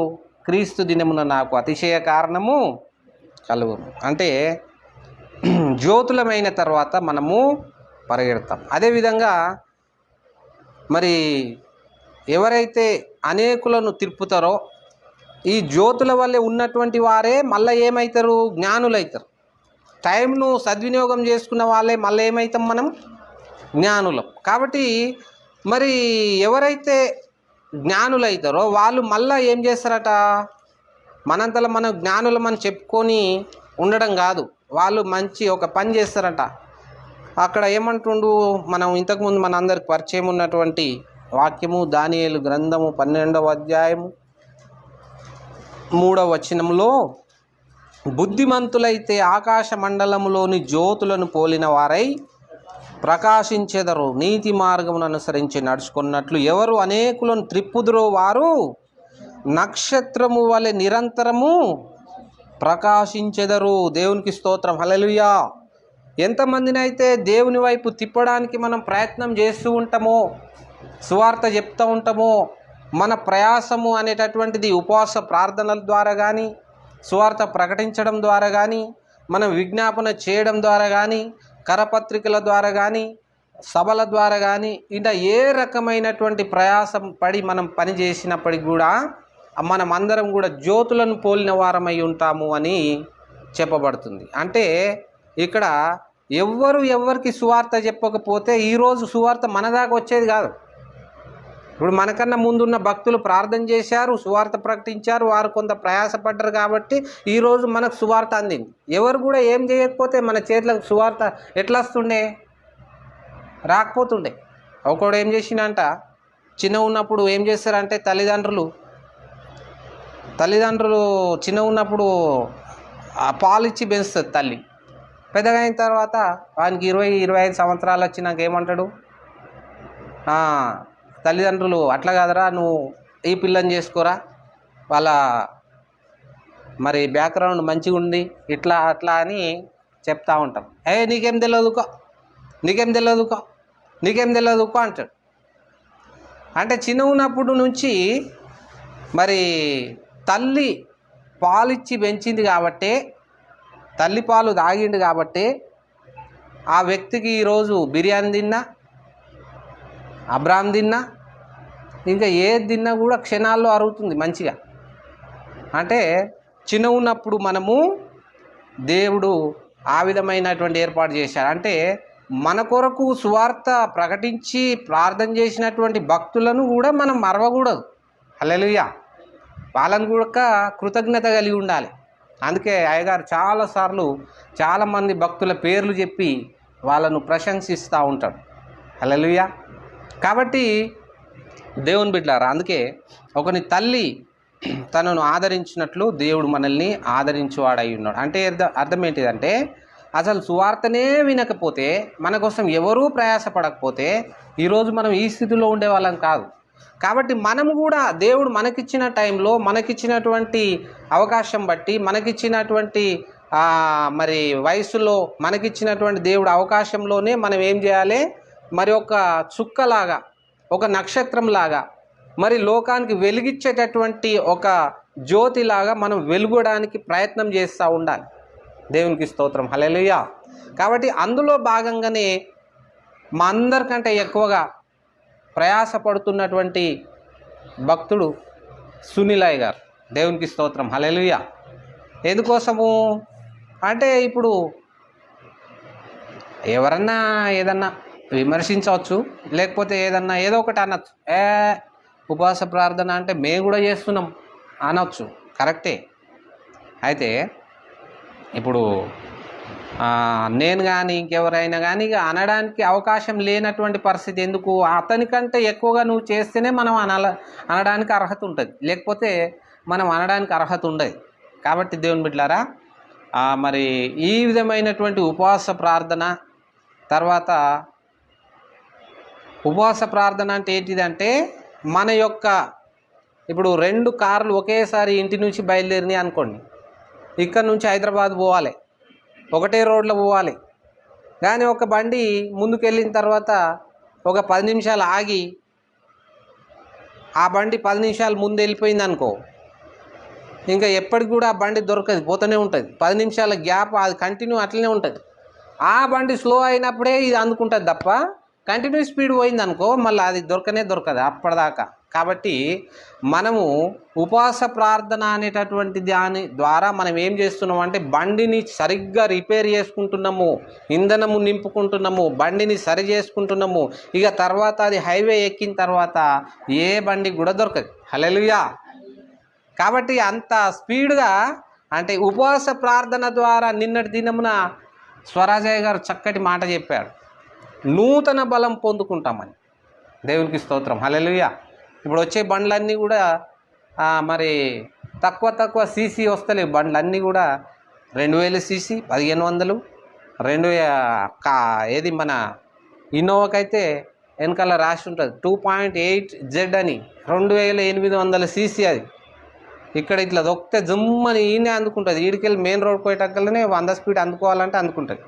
క్రీస్తు దినమున నాకు అతిశయ కారణము కలుగును. అంటే జ్యోతులమైన తర్వాత మనము పరిగెడతాం. అదేవిధంగా మరి ఎవరైతే అనేకులను తిప్పుతారో ఈ జ్యోతుల వల్లే ఉన్నటువంటి వారే మళ్ళీ ఏమవుతారు? జ్ఞానులు అవుతారు. టైంను సద్వినియోగం చేసుకున్న వాళ్ళే మళ్ళీ ఏమవుతాం? మనం జ్ఞానులం. కాబట్టి మరి ఎవరైతే జ్ఞానులు అవుతారో వాళ్ళు మళ్ళీ ఏం చేస్తారట? మనంతలో మనం జ్ఞానులమని చెప్పుకొని ఉండడం కాదు, వాళ్ళు మంచి ఒక పని చేస్తారట. అక్కడ ఏమంటుండు? మనం ఇంతకుముందు మన అందరికి పరిచయం ఉన్నటువంటి వాక్యము దానియేలు గ్రంథము 12వ అధ్యాయము 3వ వచనంలో, బుద్ధిమంతులైతే ఆకాశ మండలములోని జ్యోతులను పోలిన వారై ప్రకాశించెదరు, నీతి మార్గమును అనుసరించి నడుచుకున్నట్లు ఎవరు అనేకులను త్రిప్పుదురో వారు నక్షత్రము వలె నిరంతరము ప్రకాశించెదరు. దేవునికి స్తోత్రం. హల్లెలూయా. ఎంతమందినైతే దేవుని వైపు తిప్పడానికి మనం ప్రయత్నం చేస్తూ ఉంటామో, సువార్త చెప్తూ ఉంటామో, మన ప్రయాసము అనేటటువంటిది ఉపవాస ప్రార్థనల ద్వారా కానీ, సువార్త ప్రకటించడం ద్వారా కానీ, మనం విజ్ఞాపన చేయడం ద్వారా కానీ, కరపత్రికల ద్వారా కానీ, సభల ద్వారా కానీ ఇంకా ఏ రకమైనటువంటి ప్రయాసం పడి మనం పని చేసినప్పటికి కూడా మనం అందరం కూడా జ్యోతులను పోలిన వారమై ఉంటాము అని చెప్పబడుతుంది. అంటే ఇక్కడ ఎవరికి సువార్త చెప్పకపోతే ఈరోజు సువార్త మన దాకా వచ్చేది కాదు. ఇప్పుడు మనకన్నా ముందున్న భక్తులు ప్రార్థన చేశారు, సువార్త ప్రకటించారు, వారు కొంత ప్రయాసపడ్డారు కాబట్టి ఈరోజు మనకు సువార్త అందింది. ఎవరు కూడా ఏం చేయకపోతే మన చేతులకు సువార్త ఎట్లా వస్తుండే? రాకపోతుండే. ఒకడు ఏం చేసినంట, చిన్న ఉన్నప్పుడు ఏం చేస్తారంటే తల్లిదండ్రులు చిన్న ఉన్నప్పుడు పాలు ఇచ్చి పెంచుతుంది తల్లి. పెద్దగా అయిన తర్వాత వానికి 20-25 సంవత్సరాలు వచ్చినాక ఏమంటాడు, తల్లిదండ్రులు అట్లా కాదరా, నువ్వు ఈ పిల్లని చేసుకోరా, వాళ్ళ మరి బ్యాక్గ్రౌండ్ మంచిగా ఉంది, ఇట్లా అట్లా అని చెప్తా ఉంటాం. నీకేం తెలియదుకో అంటాడు. అంటే చిన్న ఉన్నప్పుడు నుంచి మరి తల్లి పాలిచ్చి పెంచింది కాబట్టి, తల్లి పాలు తాగిండు కాబట్టి ఆ వ్యక్తికి ఈరోజు బిర్యానీ తిన్నా, అబ్రామ్ తిన్నా, ఇంకా ఏది తిన్నా కూడా క్షణాల్లో అరుగుతుంది మంచిగా. అంటే చిన్న ఉన్నప్పుడు మనము దేవుడు ఆ విధమైనటువంటి ఏర్పాటు చేశారు. అంటే మన కొరకు సువార్త ప్రకటించి ప్రార్థన చేసినటువంటి భక్తులను కూడా మనం మరవకూడదు. హల్లెలూయా. వాళ్ళని కూడా కృతజ్ఞత కలిగి ఉండాలి. అందుకే అయ్యగారు చాలాసార్లు చాలామంది భక్తుల పేర్లు చెప్పి వాళ్ళను ప్రశంసిస్తూ ఉంటాడు. హల్లెలూయా. కాబట్టి దేవుని బిడ్డలారా, అందుకే ఒకని తల్లి తనను ఆదరించినట్లు దేవుడు మనల్ని ఆదరించేవాడై ఉన్నాడు. అంటే అర్థం ఏంటిదంటే, అసలు సువార్తనే వినకపోతే, మన కోసం ఎవరూ ప్రయాసపడకపోతే ఈరోజు మనం ఈ స్థితిలో ఉండేవాళ్ళం కాదు. కాబట్టి మనము కూడా దేవుడు మనకిచ్చిన టైంలో, మనకిచ్చినటువంటి అవకాశం బట్టి, మనకిచ్చినటువంటి మరి వయసులో మనకిచ్చినటువంటి దేవుడు అవకాశంలోనే మనం ఏం చేయాలి, మరి ఒక చుక్కలాగా, ఒక నక్షత్రంలాగా, మరి లోకానికి వెలిగించేటటువంటి ఒక జ్యోతిలాగా మనం వెలుగడానికి ప్రయత్నం చేస్తూ ఉండాలి. దేవునికి స్తోత్రం. హల్లెలూయా. కాబట్టి అందులో భాగంగానే మా అందరికంటే ఎక్కువగా ప్రయాసపడుతున్నటువంటి భక్తుడు సునీలయ్య గారు. దేవునికి స్తోత్రం. హల్లెలూయా. ఎందుకోసము అంటే, ఇప్పుడు ఎవరన్నా ఏదన్నా విమర్శించవచ్చు, లేకపోతే ఏదో ఒకటి అనొచ్చు. ఉపవాస ప్రార్థన అంటే మేము కూడా చేస్తున్నాం అనొచ్చు, కరెక్టే. అయితే ఇప్పుడు నేను కానీ ఇంకెవరైనా కానీ ఇక అనడానికి అవకాశం లేనటువంటి పరిస్థితి. ఎందుకు? అతనికంటే ఎక్కువగా నువ్వు చేస్తేనే మనం అనడానికి అర్హత ఉంటుంది, లేకపోతే మనం అనడానికి అర్హత ఉండదు. కాబట్టి దేవుని బిడ్డలారా, మరి ఈ విధమైనటువంటి ఉపవాస ప్రార్థన తర్వాత, ఉపవాస ప్రార్థన అంటే ఏంటిదంటే, మన యొక్క ఇప్పుడు 2 కార్లు ఒకేసారి ఇంటి నుంచి బయలుదేరినాయి అనుకోండి, ఇక్కడ నుంచి హైదరాబాద్ పోవాలి, ఒకటే రోడ్లో పోవాలి. కానీ ఒక బండి ముందుకెళ్ళిన తర్వాత ఒక 10 నిమిషాలు ఆగి ఆ బండి 10 నిమిషాలు ముందు వెళ్ళిపోయింది అనుకో, ఇంకా ఎప్పటికి కూడా ఆ బండి దొరకదు, పోతూనే ఉంటుంది. 10 నిమిషాల గ్యాప్ అది కంటిన్యూ అట్లనే ఉంటుంది. ఆ బండి స్లో అయినప్పుడే ఇది అందుకుంటుంది తప్ప, కంటిన్యూ స్పీడ్ పోయింది అనుకో మళ్ళీ అది దొరకదు అప్పటిదాకా. కాబట్టి మనము ఉపవాస ప్రార్థన అనేటటువంటి దాని ద్వారా మనం ఏం చేస్తున్నాము అంటే, బండిని సరిగ్గా రిపేర్ చేసుకుంటున్నాము, ఇంధనము నింపుకుంటున్నాము, బండిని సరి చేసుకుంటున్నాము. ఇక తర్వాత అది హైవే ఎక్కిన తర్వాత ఏ బండి కూడా దొరకదు. హల్లెలూయా. కాబట్టి అంత స్పీడ్గా, అంటే ఉపవాస ప్రార్థన ద్వారా నిన్నటి దినమున స్వరాజయ్య గారు చక్కటి మాట చెప్పాడు, నూతన బలం పొందుకుంటామని. దేవునికి స్తోత్రం. హల్లెలూయా. ఇప్పుడు వచ్చే బండ్లన్నీ కూడా మరి తక్కువ సీసీ వస్తలేవు. బండ్లన్నీ కూడా 2000 సీసీ, 1500, ఏది మన ఇన్నోవాకైతే వెనకాల రాసి ఉంటుంది 2.8Z అని, 2800 సీసీ. అది ఇక్కడ ఇట్లా దొక్కితే జుమ్మని ఈయనే అందుకుంటుంది. ఈడికెళ్ళి మెయిన్ రోడ్ పోయేటక్కలనే 100 స్పీడ్ అందుకోవాలంటే అందుకుంటుంది.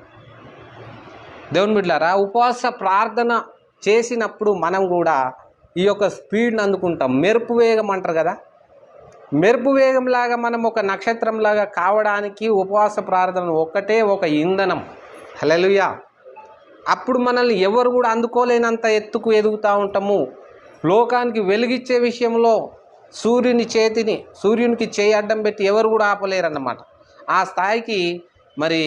దేవుని బిడ్డలారా, ఉపవాస ప్రార్థన చేసినప్పుడు మనం కూడా ఈ యొక్క స్పీడ్ని అందుకుంటాం. మెరుపు వేగం అంటారు కదా, మెరుపు వేగంలాగా మనం ఒక నక్షత్రంలాగా కావడానికి ఉపవాస ప్రార్థన ఒక్కటే ఒక ఇంధనం. హల్లెలూయా. అప్పుడు మనల్ని ఎవరు కూడా అందుకోలేనంత ఎత్తుకు ఎదుగుతూ ఉంటాము. లోకానికి వెలుగిచ్చే విషయంలో సూర్యునికి చేయి అడ్డం పెట్టి ఎవరు కూడా ఆపలేరన్నమాట. ఆ స్థాయికి మరి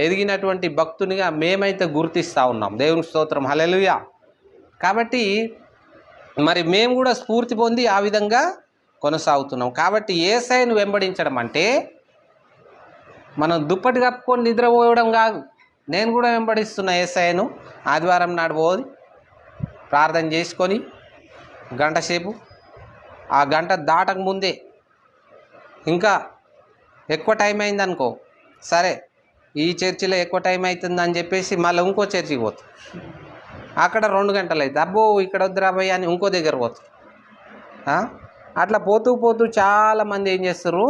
ఎదిగినటువంటి భక్తునిగా మేమైతే గుర్తిస్తూ ఉన్నాం. దేవుని స్తోత్రం, హల్లెలూయా. కాబట్టి మరి మేము కూడా స్ఫూర్తి పొంది ఆ విధంగా కొనసాగుతున్నాం. కాబట్టి యేసయ్యను వెంబడించడం అంటే మనం దుప్పటి కప్పుకొని నిద్రపోవడం కాదు. నేను కూడా వెంబడిస్తున్నా యేసయ్యను. ఆదివారం నాడు పోయి ప్రార్థన చేసుకొని గంట సేపు, ఆ గంట దాటక ముందే ఇంకా ఎక్కువ టైం అయిందనుకో, సరే ఈ చర్చిలో ఎక్కువ టైం అవుతుందని చెప్పేసి మళ్ళీ ఇంకో చర్చికి పోతాం. అక్కడ 2 గంటలు అవుతుంది. అబ్బో ఇక్కడ వద్దురా భయ్య అని ఇంకో దగ్గర పోతాం. అట్లా పోతూ పోతూ చాలామంది ఏం చేస్తారు,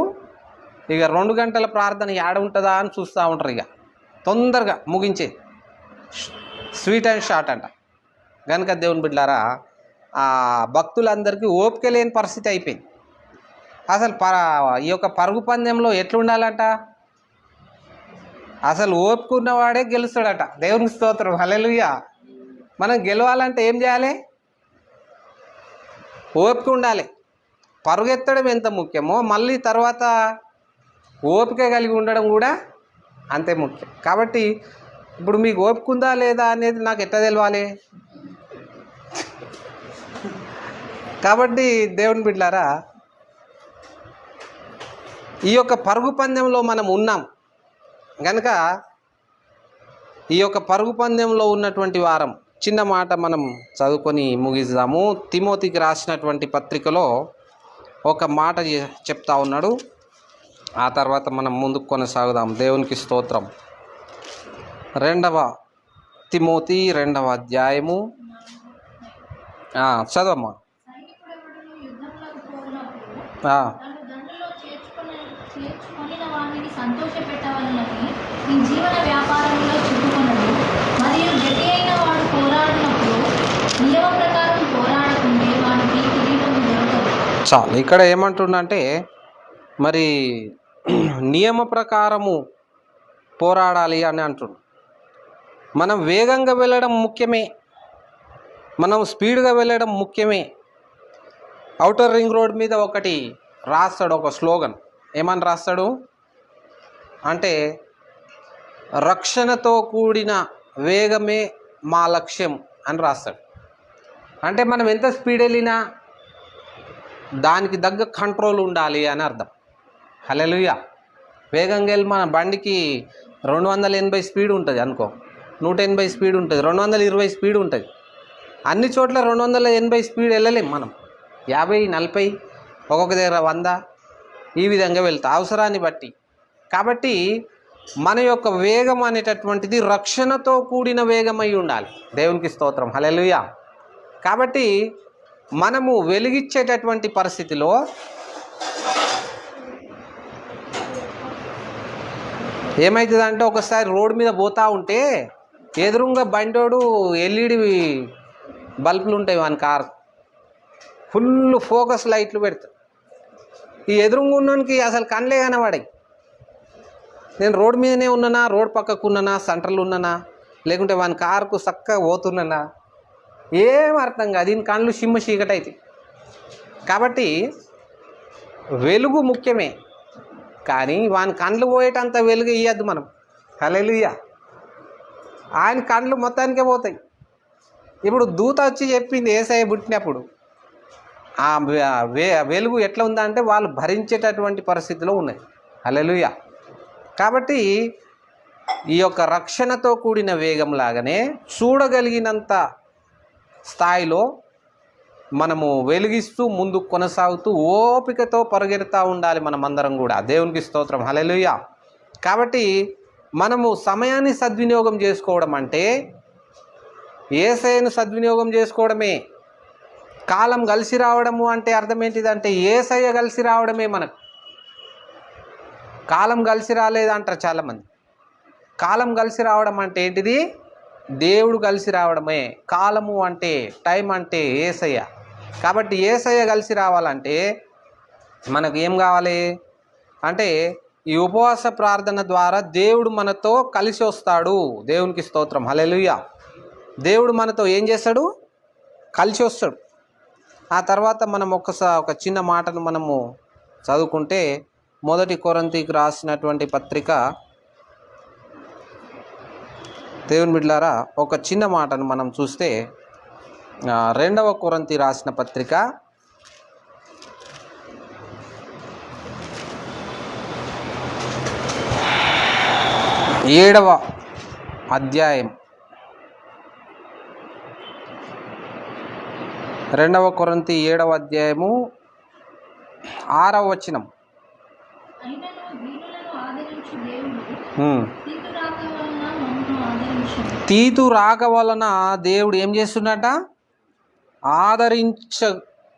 ఇక 2 గంటల ప్రార్థన ఏడ ఉంటుందా అని చూస్తూ ఉంటారు. ఇక తొందరగా ముగించే స్వీట్ అండ్ షార్ట్ అంట. కనుక దేవుని బిడ్డలారా, ఆ భక్తులందరికీ ఓపిక లేని పరిస్థితి అయిపోయింది. అసలు ఈ యొక్క పరుగు పందెంలో ఎట్లుండాలంట, అసలు ఓపుకున్నవాడే గెలుస్తాడట. దేవునికి స్తోత్రం, హల్లెలూయా. మనం గెలవాలంటే ఏం చేయాలి? ఓపిక ఉండాలి. పరుగెత్తడం ఎంత ముఖ్యమో మళ్ళీ తర్వాత ఓపిక కలిగి ఉండడం కూడా అంతే ముఖ్యం. కాబట్టి ఇప్పుడు మీకు ఓపిక ఉందా లేదా అనేది నాకు ఎట్లా తెలవాలి? కాబట్టి దేవుని బిడ్డలారా, ఈ యొక్క పరుగు పందెంలో మనం ఉన్నాం కనుక ఈ యొక్క పరుగు పందెంలో ఉన్నటువంటి వారం చిన్న మాట మనం చదువుకొని ముగిద్దాము. తిమోతికి రాసినటువంటి పత్రికలో ఒక మాట చెప్తా ఉన్నాడు. ఆ తర్వాత మనం ముందుకు కొనసాగుదాం. దేవునికి స్తోత్రం. 2వ తిమోతి 2వ అధ్యాయము. చదవమ్మా. చాలు. ఇక్కడ ఏమంటుండంటే మరి నియమ ప్రకారము పోరాడాలి అని అంటుండు. మనం వేగంగా వెళ్ళడం ముఖ్యమే, మనం స్పీడ్గా వెళ్ళడం ముఖ్యమే. ఔటర్ రింగ్ రోడ్ మీద ఒకటి రాస్తాడు, ఒక స్లోగన్. ఏమని రాస్తాడు అంటే, రక్షణతో కూడిన వేగమే మా లక్ష్యం అని రాస్తాడు. అంటే మనం ఎంత స్పీడ్ వెళ్ళినా దానికి తగ్గ కంట్రోల్ ఉండాలి అని అర్థం. హల్లెలూయా. వేగంగా వెళ్ళి మన బండికి 280 స్పీడ్ ఉంటుంది అనుకో, 180 స్పీడ్ ఉంటుంది, 220 స్పీడ్ ఉంటుంది. అన్ని చోట్ల 280 స్పీడ్ వెళ్ళలేం మనం. 50, 40, ఒక్కొక్క దగ్గర 100 ఈ విధంగా వెళ్తా అవసరాన్ని బట్టి. కాబట్టి మన యొక్క వేగం అనేటటువంటిది రక్షణతో కూడిన వేగమై ఉండాలి. దేవునికి స్తోత్రం, హల్లెలూయా. కాబట్టి మనము వెలిగించేటటువంటి పరిస్థితిలో ఏమవుతుందంటే, ఒకసారి రోడ్డు మీద పోతూ ఉంటే ఎదురుగా బండోడు ఎల్ఈడి బల్బులు ఉంటాయి వాని కారు, ఫుల్ ఫోకస్ లైట్లు పెడతాడు. ఈ ఎదురుగా ఉన్నోనికి అసలు కళ్ళే కనబడాయి. నేను రోడ్డు మీదనే ఉన్నానా, రోడ్ పక్కకు ఉన్నానా, సెంటర్లో ఉన్నానా, లేకుంటే వాని కారుకు చక్కగా పోతున్నానా, ఏం అర్థం కాదు. దీని కళ్ళు సిమ్మ చీకటి అవుతాయి. కాబట్టి వెలుగు ముఖ్యమే, కానీ వాని కళ్ళు పోయేటంత వెలుగు ఇవ్వద్దు మనం. హల్లెలూయా. ఆయన కళ్ళు మొత్తానికే పోతాయి. ఇప్పుడు దూత వచ్చి చెప్పింది యేసయ్య పుట్టినప్పుడు, ఆ వెలుగు ఎట్లా ఉందంటే వాళ్ళు భరించేటటువంటి పరిస్థితిలో ఉన్నాయి. హల్లెలూయా. కాబట్టి ఈ యొక్క రక్షణతో కూడిన వేగం లాగానే చూడగలిగినంత స్థాయిలో మనము వెలిగిస్తూ ముందుకు కొనసాగుతూ ఓపికతో పరిగెడతా ఉండాలి మనమందరం కూడా. దేవునికి స్తోత్రం, హల్లెలూయా. కాబట్టి మనము సమయాన్ని సద్వినియోగం చేసుకోవడం అంటే యేసయ్యను సద్వినియోగం చేసుకోవడమే. కాలం కలిసి రావడము అంటే అర్థం ఏంటిదంటే యేసయ్య కలిసి రావడమే. మనకు కాలం కలిసి రాలేదంటారు చాలామంది. కాలం కలిసి రావడం అంటే ఏంటిది? దేవుడు కలిసి రావడమే. కాలము అంటే, టైం అంటే యేసయ్య. కాబట్టి యేసయ్య కలిసి రావాలంటే మనకు ఏం కావాలి అంటే ఈ ఉపవాస ప్రార్థన ద్వారా దేవుడు మనతో కలిసి వస్తాడు. దేవునికి స్తోత్రం, హల్లెలూయా. దేవుడు మనతో ఏం చేస్తాడు? కలిసి వస్తాడు. ఆ తర్వాత మనం ఒక చిన్న మాటను మనము చదువుకుంటే 1 కొరింథీకి రాసినటువంటి పత్రిక, దేవుని బిడ్డలారా, ఒక చిన్న మాటను మనం చూస్తే 2 కొరింథీ రాసిన పత్రిక 7వ అధ్యాయం 2 కొరింథీ 7వ అధ్యాయము 6వ వచనం. తీతు రాక వలన దేవుడు ఏం చేస్తున్నట?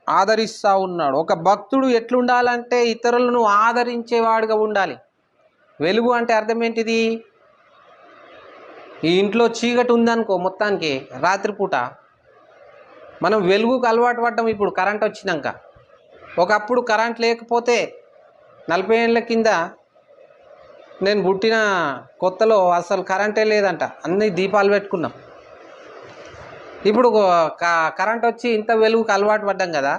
ఆదరిస్తూ ఉన్నాడు. ఒక భక్తుడు ఎట్లుండాలంటే ఇతరులను ఆదరించేవాడుగా ఉండాలి. వెలుగు అంటే అర్థం ఏంటిది? ఈ ఇంట్లో చీకటి ఉందనుకో, మొత్తానికి రాత్రిపూట మనం వెలుగుకు అలవాటు పడ్డాం. ఇప్పుడు కరెంట్ వచ్చినాక, ఒకప్పుడు కరెంట్ లేకపోతే 40 ఏళ్ళ కింద నేను పుట్టిన కొత్తలో అసలు కరెంటే లేదంట, అన్ని దీపాలు పెట్టుకున్నాం. ఇప్పుడు కరెంట్ వచ్చి ఇంత వెలుగుకు అలవాటు పడ్డాం కదా,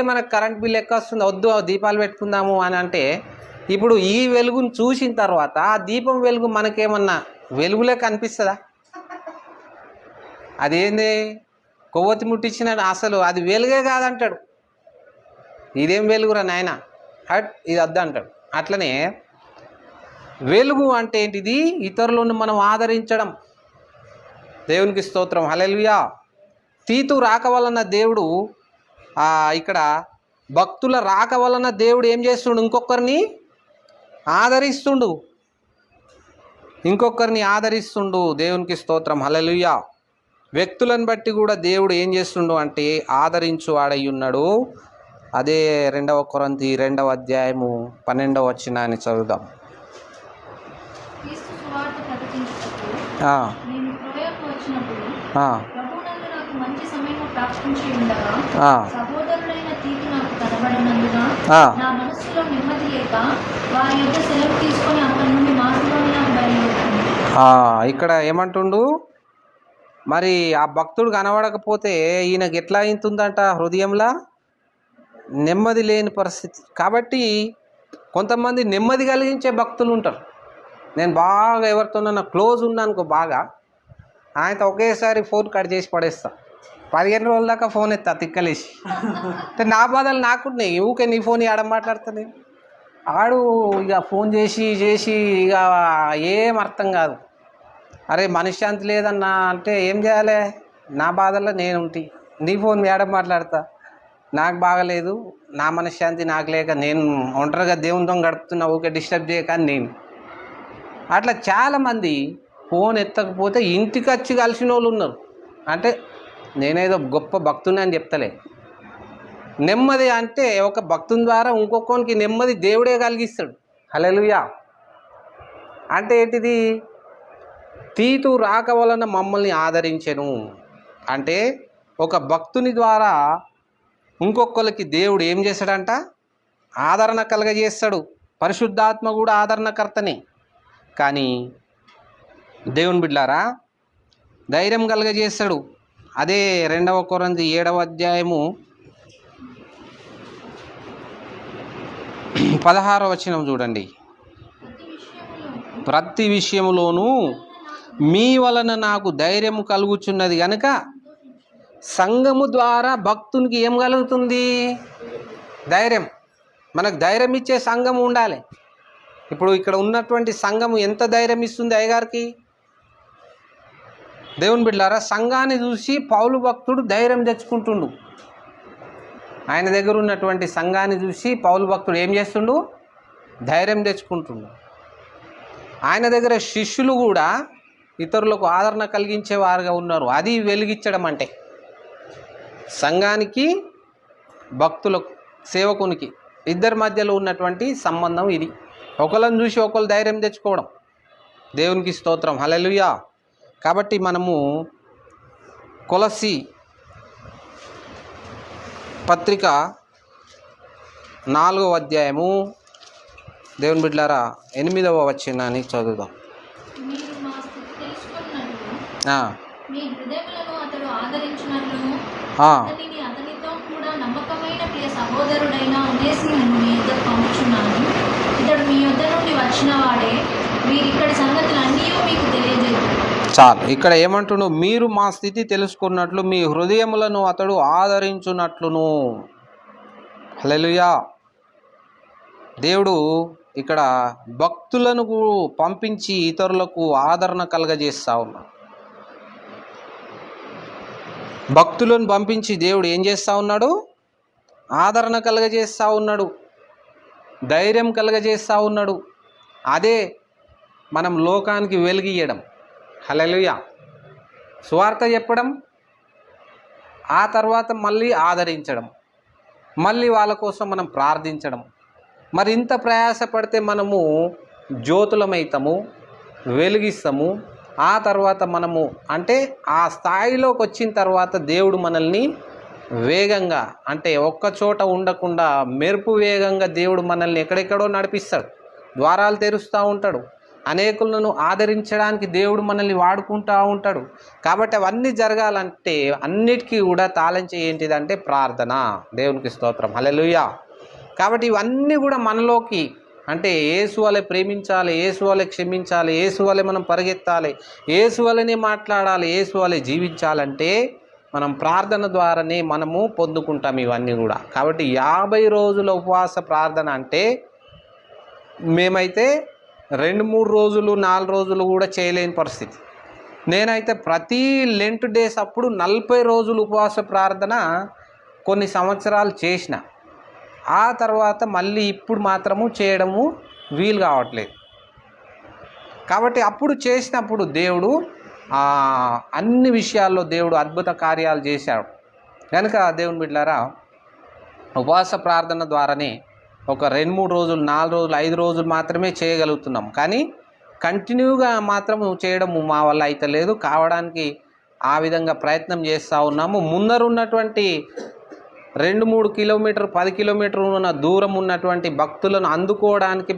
మనకు కరెంట్ బిల్ ఎక్కువ వస్తుంది, వద్దు దీపాలు పెట్టుకుందాము అని అంటే, ఇప్పుడు ఈ వెలుగును చూసిన తర్వాత ఆ దీపం వెలుగు మనకేమన్నా వెలుగులే కనిపిస్తుందా? అదేంది కొవ్వొత్తి ముట్టించిన అసలు అది వెలుగే కాదంటాడు. ఇదేం వెలుగురా నాయన, ఇది వద్దు అంటాడు. అట్లనే వెలుగు అంటే ఏంటిది? ఇతరులను మనం ఆదరించడం. దేవునికి స్తోత్రం, హల్లెలూయా. తీతు రాక వలన దేవుడు ఇక్కడ భక్తుల రాక వలన దేవుడు ఏం చేస్తుండు? ఇంకొకరిని ఆదరిస్తుండు. దేవునికి స్తోత్రం, హల్లెలూయా. వ్యక్తులను బట్టి కూడా దేవుడు ఏం చేస్తుండు అంటే ఆదరించు వాడై ఉన్నాడు. అదే 2 కొరింథీ 2వ అధ్యాయము 12వ వచనాన్ని చదువుదాం. ఇక్కడ ఏమంటుండు మరి? ఆ భక్తుడు కనబడకపోతే ఈయనకి ఎట్లా అవుతుందంట? హృదయంలో నెమ్మది లేని పరిస్థితి. కాబట్టి కొంతమంది నెమ్మది కలిగించే భక్తులు ఉంటారు. నేను బాగా ఎవరితోనన్నా క్లోజ్ ఉన్నానుకో, బాగా ఆయనతో ఒకేసారి ఫోన్ కట్ చేసి పడేస్తా. 15 రోజుల దాకా ఫోన్ ఎత్తా తిక్కలేసి. అంటే నా బాధలు నాకున్నాయి. ఊకే నీ ఫోన్ ఆడ మాట్లాడుతుంది. ఆడు ఇక ఫోన్ చేసి ఇక ఏం అర్థం కాదు. అరే మనశ్శాంతి లేదన్నా అంటే ఏం చేయాలి? నా బాధల్లో నేను ఉంటి, నీ ఫోన్ ఆడ మాట్లాడతా. నాకు బాగలేదు, నా మనశ్శాంతి నాకు లేక నేను ఒంటరిగా దేవునితో గడుపుతున్నా, ఊకే డిస్టర్బ్ చేయక నేను. అట్లా చాలామంది ఫోన్ ఎత్తకపోతే ఇంటికి వచ్చి కలిసిన వాళ్ళు ఉన్నారు. అంటే నేనేదో గొప్ప భక్తుని అని చెప్తలే. నెమ్మది అంటే ఒక భక్తుని ద్వారా ఇంకొకరికి నెమ్మది దేవుడే కలిగిస్తాడు. హల్లెలూయా. అంటే ఏంటిది? తీతు రాక వలన మమ్మల్ని ఆదరించెను అంటే ఒక భక్తుని ద్వారా ఇంకొకరికి దేవుడు ఏం చేశాడంట? ఆదరణ కలగజేస్తాడు. పరిశుద్ధాత్మ కూడా ఆదరణకర్తనే. కానీ దేవుని బిడ్డలారా, ధైర్యం కలగజేస్తాడు. అదే 2 కొరింథీ 7వ అధ్యాయము 16వ వచనం చూడండి. ప్రతి విషయములోనూ మీ వలన నాకు ధైర్యం కలుగుచున్నది కనుక సంఘము ద్వారా భక్తునికి ఏం కలుగుతుంది? ధైర్యం. మనకు ధైర్యం ఇచ్చే సంఘం ఉండాలి. ఇప్పుడు ఇక్కడ ఉన్నటువంటి సంఘము ఎంత ధైర్యం ఇస్తుంది అయ్యగారికి? దేవుని బిడ్డలారా, సంఘాన్ని చూసి పౌలు భక్తుడు ధైర్యం తెచ్చుకుంటుండు. ఆయన దగ్గర ఉన్నటువంటి సంఘాన్ని చూసి పౌలు భక్తుడు ఏం చేస్తుండు? ధైర్యం తెచ్చుకుంటుండు. ఆయన దగ్గర శిష్యులు కూడా ఇతరులకు ఆదరణ కలిగించేవారుగా ఉన్నారు. అది వెలిగించడం అంటే. సంఘానికి, భక్తులకు, సేవకునికి ఇద్దరి మధ్యలో ఉన్నటువంటి సంబంధం ఇది. ఒకళ్ళని చూసి ఒకళ్ళు ధైర్యం తెచ్చుకోవడం. దేవునికి స్తోత్రం, హల్లెలూయా. కాబట్టి మనము కొలస్సీ పత్రిక 4వ అధ్యాయము దేవుని బిడ్డలారా 8వ వచనాన్ని చదువుదాం. మీరు మా స్థితి తెలుసుకున్నట్లు ఆ, మీ హృదయములను అతడు ఆదరించినట్లును ఆ, అతనితో కూడా నమ్మకమైన ప్రియ సహోదరుడైన ఒనేసిమును మీ యొద్దకు పంపుచున్నాను. ఇతడు మీ యొద్ద నుండి వచ్చిన వాడే. వీరిక్కడి సంగతులన్నీ మీకు తెలియజేయదు. చాలు. ఇక్కడ ఏమంటున్నాడు? మీరు మా స్థితి తెలుసుకున్నట్లు మీ హృదయములను అతడు ఆదరించున్నట్లును. హల్లెలూయా. దేవుడు ఇక్కడ భక్తులను పంపించి ఇతరులకు ఆదరణ కలగజేస్తా ఉన్నాడు. భక్తులను పంపించి దేవుడు ఏం చేస్తూ ఉన్నాడు? ఆదరణ కలగజేస్తూ ఉన్నాడు, ధైర్యం కలగజేస్తూ ఉన్నాడు. అదే మనం లోకానికి వెలుగియడం. హల్లెలూయా. సువార్త చెప్పడం, ఆ తర్వాత మళ్ళీ ఆదరించడం, మళ్ళీ వాళ్ళ కోసం మనం ప్రార్థించడం. మరి ఇంత ప్రయాసపడితే మనము జ్యోతులమైతాము, వెలిగిస్తాము. ఆ తర్వాత మనము అంటే ఆ స్థాయిలోకి వచ్చిన తర్వాత దేవుడు మనల్ని వేగంగా, అంటే ఒక్క చోట ఉండకుండా మెరుపు వేగంగా దేవుడు మనల్ని ఎక్కడెక్కడో నడిపిస్తాడు, ద్వారాలు తెరుస్తూ ఉంటాడు, అనేకులను ఆదరించడానికి దేవుడు మనల్ని వాడుకుంటూ ఉంటాడు. కాబట్టి అవన్నీ జరగాలంటే అన్నిటికీ కూడా తాళంచె ఏంటిదంటే ప్రార్థన. దేవునికి స్తోత్రం. హల్లెలూయా. కాబట్టి ఇవన్నీ కూడా మనలోకి, అంటే యేసు వలె ప్రేమించాలి, యేసు వలె క్షమించాలి, యేసు వలె మనం పరిగెత్తాలి, యేసు వలెనే మాట్లాడాలి, యేసు వలె జీవించాలంటే మనం ప్రార్థన ద్వారానే మనము పొందుకుంటాం ఇవన్నీ కూడా. కాబట్టి 50 రోజుల ఉపవాస ప్రార్థన అంటే మేమైతే 2-3 రోజులు 4 రోజులు కూడా చేయలేని పరిస్థితి. నేనైతే ప్రతి లెంట్ డేస్ అప్పుడు 40 రోజులు ఉపవాస ప్రార్థన కొన్ని సంవత్సరాలు చేసిన. ఆ తర్వాత మళ్ళీ ఇప్పుడు మాత్రము చేయడము వీలు కావట్లేదు. కాబట్టి అప్పుడు చేసినప్పుడు దేవుడు అన్ని విషయాల్లో దేవుడు అద్భుత కార్యాలు చేశాడు. కనుక దేవుని బిడ్డలారా, ఉపవాస ప్రార్థన ద్వారానే ఒక 2-3 రోజులు 4 రోజులు 5 రోజులు మాత్రమే చేయగలుగుతున్నాం. కానీ కంటిన్యూగా మాత్రం చేయడం మా వల్ల అయితే లేదు. కావడానికి ఆ విధంగా ప్రయత్నం చేస్తూ ఉన్నాము. ముందరున్నటువంటి 2-3 కిలోమీటర్ 10 కిలోమీటర్లు ఉన్న దూరం ఉన్నటువంటి భక్తులను అందుకోవడానికి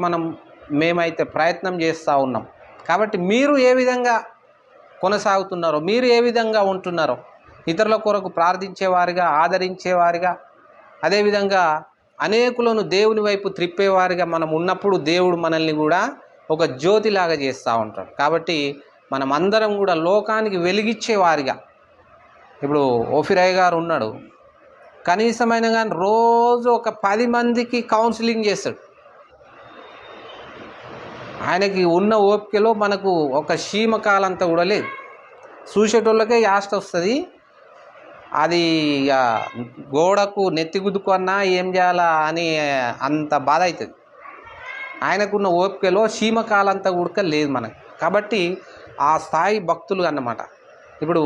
మేమైతే ప్రయత్నం చేస్తూ ఉన్నాం. కాబట్టి మీరు ఏ విధంగా కొనసాగుతున్నారో, మీరు ఏ విధంగా ఉంటున్నారో, ఇతరుల కొరకు ప్రార్థించేవారిగా, ఆదరించేవారిగా, అదేవిధంగా అనేకులను దేవుని వైపు త్రిప్పేవారిగా మనం ఉన్నప్పుడు దేవుడు మనల్ని కూడా ఒక జ్యోతిలాగా చేస్తూ ఉంటాడు. కాబట్టి మనం అందరం కూడా లోకానికి వెలిగిచ్చేవారిగా, ఇప్పుడు ఓఫిరయ్య గారు ఉన్నాడు, కనీసమైన కానీ రోజు ఒక 10 మందికి కౌన్సిలింగ్ చేస్తాడు. ఆయనకి ఉన్న ఓపికలో మనకు ఒక శీమకాలంతా కూడా లేదు. చూసేటోళ్ళకే యాస్ట్ వస్తుంది. అది గోడకు నెత్తి గుద్దుకున్నా ఏం చేయాలా అని అంత బాధ అవుతుంది. ఆయనకున్న ఓపికలో శీమకాలంతా కూడా లేదు మనకు. కాబట్టి ఆ స్థాయి భక్తులు అన్నమాట. ఇప్పుడు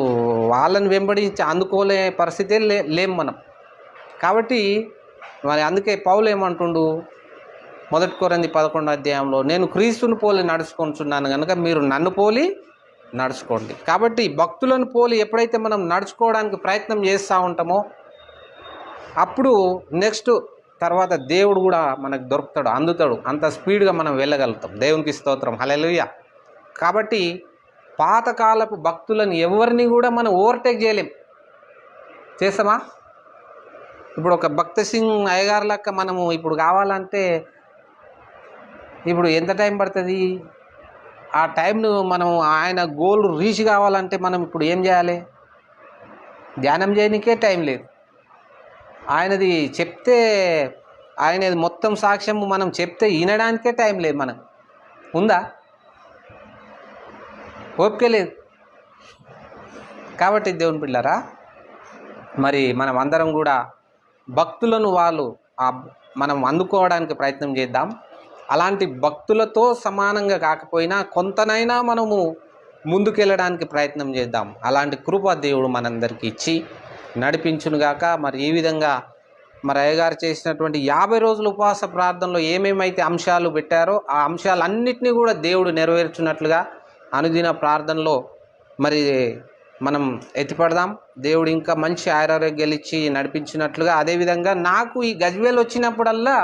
వాళ్ళని వెంబడించి అందుకోలే పరిస్థితే లేం మనం. కాబట్టి మరి అందుకే పౌలు ఏమంటుండు 1 కొరింథీ 11వ అధ్యాయంలో, నేను క్రీస్తుని పోలి నడుచుకుంటున్నాను కనుక మీరు నన్ను పోలి నడుచుకోండి. కాబట్టి భక్తులను పోలి ఎప్పుడైతే మనం నడుచుకోవడానికి ప్రయత్నం చేస్తూ ఉంటామో అప్పుడు నెక్స్ట్ తర్వాత దేవుడు కూడా మనకు దొరుకుతాడు, అందుతాడు. అంత స్పీడ్గా మనం వెళ్ళగలుగుతాం. దేవునికి స్తోత్రం. హల్లెలూయా. కాబట్టి పాతకాలపు భక్తులను ఎవరిని కూడా మనం ఓవర్టేక్ చేయలేం. చేస్తామా? ఇప్పుడు ఒక భక్త సింగ్ అయ్యగారు లెక్క మనము ఇప్పుడు కావాలంటే ఇప్పుడు ఎంత టైం పడుతుంది? ఆ టైంను మనం ఆయన గోల్ రీచ్ కావాలంటే మనం ఇప్పుడు ఏం చేయాలి? ధ్యానం చేయడానికే టైం లేదు. ఆయనది చెప్తే, ఆయనది మొత్తం సాక్ష్యం మనం చెప్తే వినడానికే టైం లేదు. మనకు ఉందా? ఓపిక లేదు. కాబట్టి దేవుని పిల్లరా, మరి మనం అందరం కూడా భక్తులను మనం అందుకోవడానికి ప్రయత్నం చేద్దాం. అలాంటి భక్తులతో సమానంగా కాకపోయినా కొంతనైనా మనము ముందుకెళ్ళడానికి ప్రయత్నం చేద్దాం. అలాంటి కృప దేవుడు మనందరికీ ఇచ్చి నడిపించునుగాక. మరి ఈ విధంగా మరి అయ్యగారు చేసినటువంటి 50 రోజుల ఉపవాస ప్రార్థనలో ఏమేమైతే అంశాలు పెట్టారో ఆ అంశాలన్నింటినీ కూడా దేవుడు నెరవేర్చున్నట్లుగా అనుదిన ప్రార్థనలో మరి మనం ఎత్తిపడదాం. దేవుడు ఇంకా మంచి ఆరోగ్యాలు ఇచ్చి నడిపించినట్లుగా. అదేవిధంగా నాకు ఈ గజ్వేల్ వచ్చినప్పుడల్లా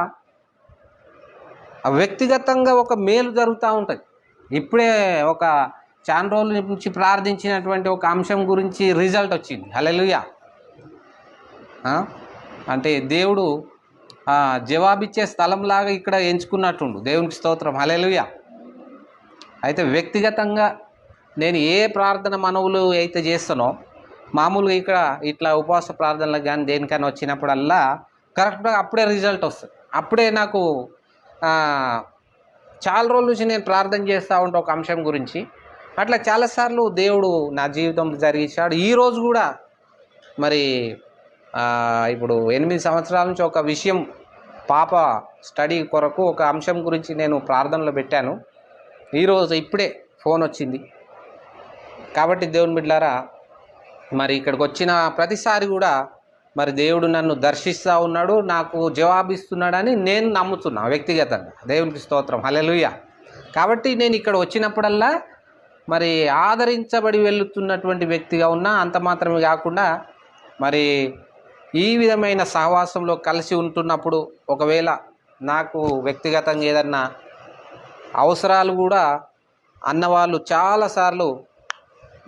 వ్యక్తిగతంగా ఒక మేలు జరుగుతూ ఉంటుంది. ఇప్పుడే ఒక చాలా రోజుల నుంచి ప్రార్థించినటువంటి ఒక అంశం గురించి రిజల్ట్ వచ్చింది. హల్లెలూయా. అంటే దేవుడు జవాబిచ్చే స్థలంలాగా ఇక్కడ ఎంచుకున్నట్టుండు. దేవునికి స్తోత్రం. హల్లెలూయా. అయితే వ్యక్తిగతంగా నేను ఏ ప్రార్థన మనవులు అయితే చేస్తానో, మామూలుగా ఇక్కడ ఇట్లా ఉపవాస ప్రార్థనలకు కానీ దేనికైనా వచ్చినప్పుడల్లా కరెక్ట్గా అప్పుడే రిజల్ట్ వస్తుంది. అప్పుడే నాకు చాలా రోజుల నుంచి నేను ప్రార్థన చేస్తూ ఉంటా ఒక అంశం గురించి. అట్లా చాలాసార్లు దేవుడు నా జీవితంలో జరిగించాడు. ఈరోజు కూడా మరి ఇప్పుడు 8 సంవత్సరాల నుంచి ఒక విషయం, పాప స్టడీ కొరకు ఒక అంశం గురించి నేను ప్రార్థనలో పెట్టాను. ఈరోజు ఇప్పుడే ఫోన్ వచ్చింది. కాబట్టి దేవుని బిడ్డలారా, మరి ఇక్కడికి వచ్చిన ప్రతిసారి కూడా మరి దేవుడు నన్ను దర్శిస్తూ ఉన్నాడు, నాకు జవాబిస్తున్నాడని నేను నమ్ముతున్నా వ్యక్తిగతంగా. దేవునికి స్తోత్రం. హల్లెలూయా. కాబట్టి నేను ఇక్కడ వచ్చినప్పుడల్లా మరి ఆదరించబడి వెళుతున్నటువంటి వ్యక్తిగా ఉన్నా. అంత మాత్రమే కాకుండా మరి ఈ విధమైన సహవాసంలో కలిసి ఉంటున్నప్పుడు ఒకవేళ నాకు వ్యక్తిగతంగా ఏదన్నా అవసరాలు కూడా అన్నవాళ్ళు చాలాసార్లు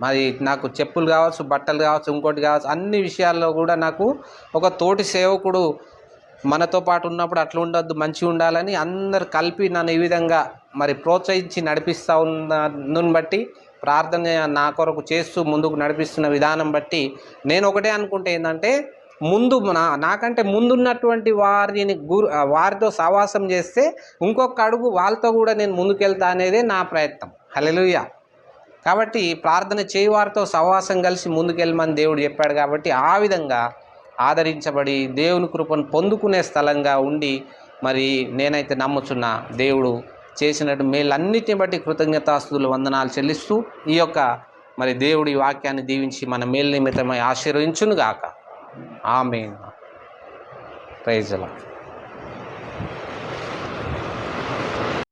మరి నాకు చెప్పులు కావచ్చు, బట్టలు కావచ్చు, ఇంకోటి కావచ్చు, అన్ని విషయాల్లో కూడా నాకు ఒక తోటి సేవకుడు మనతో పాటు ఉన్నప్పుడు అట్లా ఉండొద్దు, మంచిగా ఉండాలని అందరు కలిపి నన్ను ఈ విధంగా మరి ప్రోత్సహించి నడిపిస్తూ ఉన్నను బట్టి, ప్రార్థన నా కొరకు చేస్తూ ముందుకు నడిపిస్తున్న విధానం బట్టి నేను ఒకటే అనుకుంటే ఏంటంటే, ముందు నాకంటే ముందున్నటువంటి వారితో సహవాసం చేస్తే ఇంకొక అడుగు వాళ్ళతో కూడా నేను ముందుకెళ్తా అనేదే నా ప్రయత్నం. హల్లెలూయా. కాబట్టి ప్రార్థన చేయి వారితో సహవాసం కలిసి ముందుకెళ్ళమని దేవుడు చెప్పాడు. కాబట్టి ఆ విధంగా ఆదరించబడి దేవుని కృపను పొందుకునే స్థలంగా ఉండి మరి నేనైతే నమ్ముచున్నా. దేవుడు చేసినట్టు మేలన్నిటిని బట్టి కృతజ్ఞతాస్తుతులు వందనాలు చెల్లిస్తూ ఈ యొక్క మరి దేవుడి వాక్యాన్ని దీవించి మన మేలు నిమిత్తమై ఆశీర్వదించునుగాక. ఆమేన్. Praise the lord.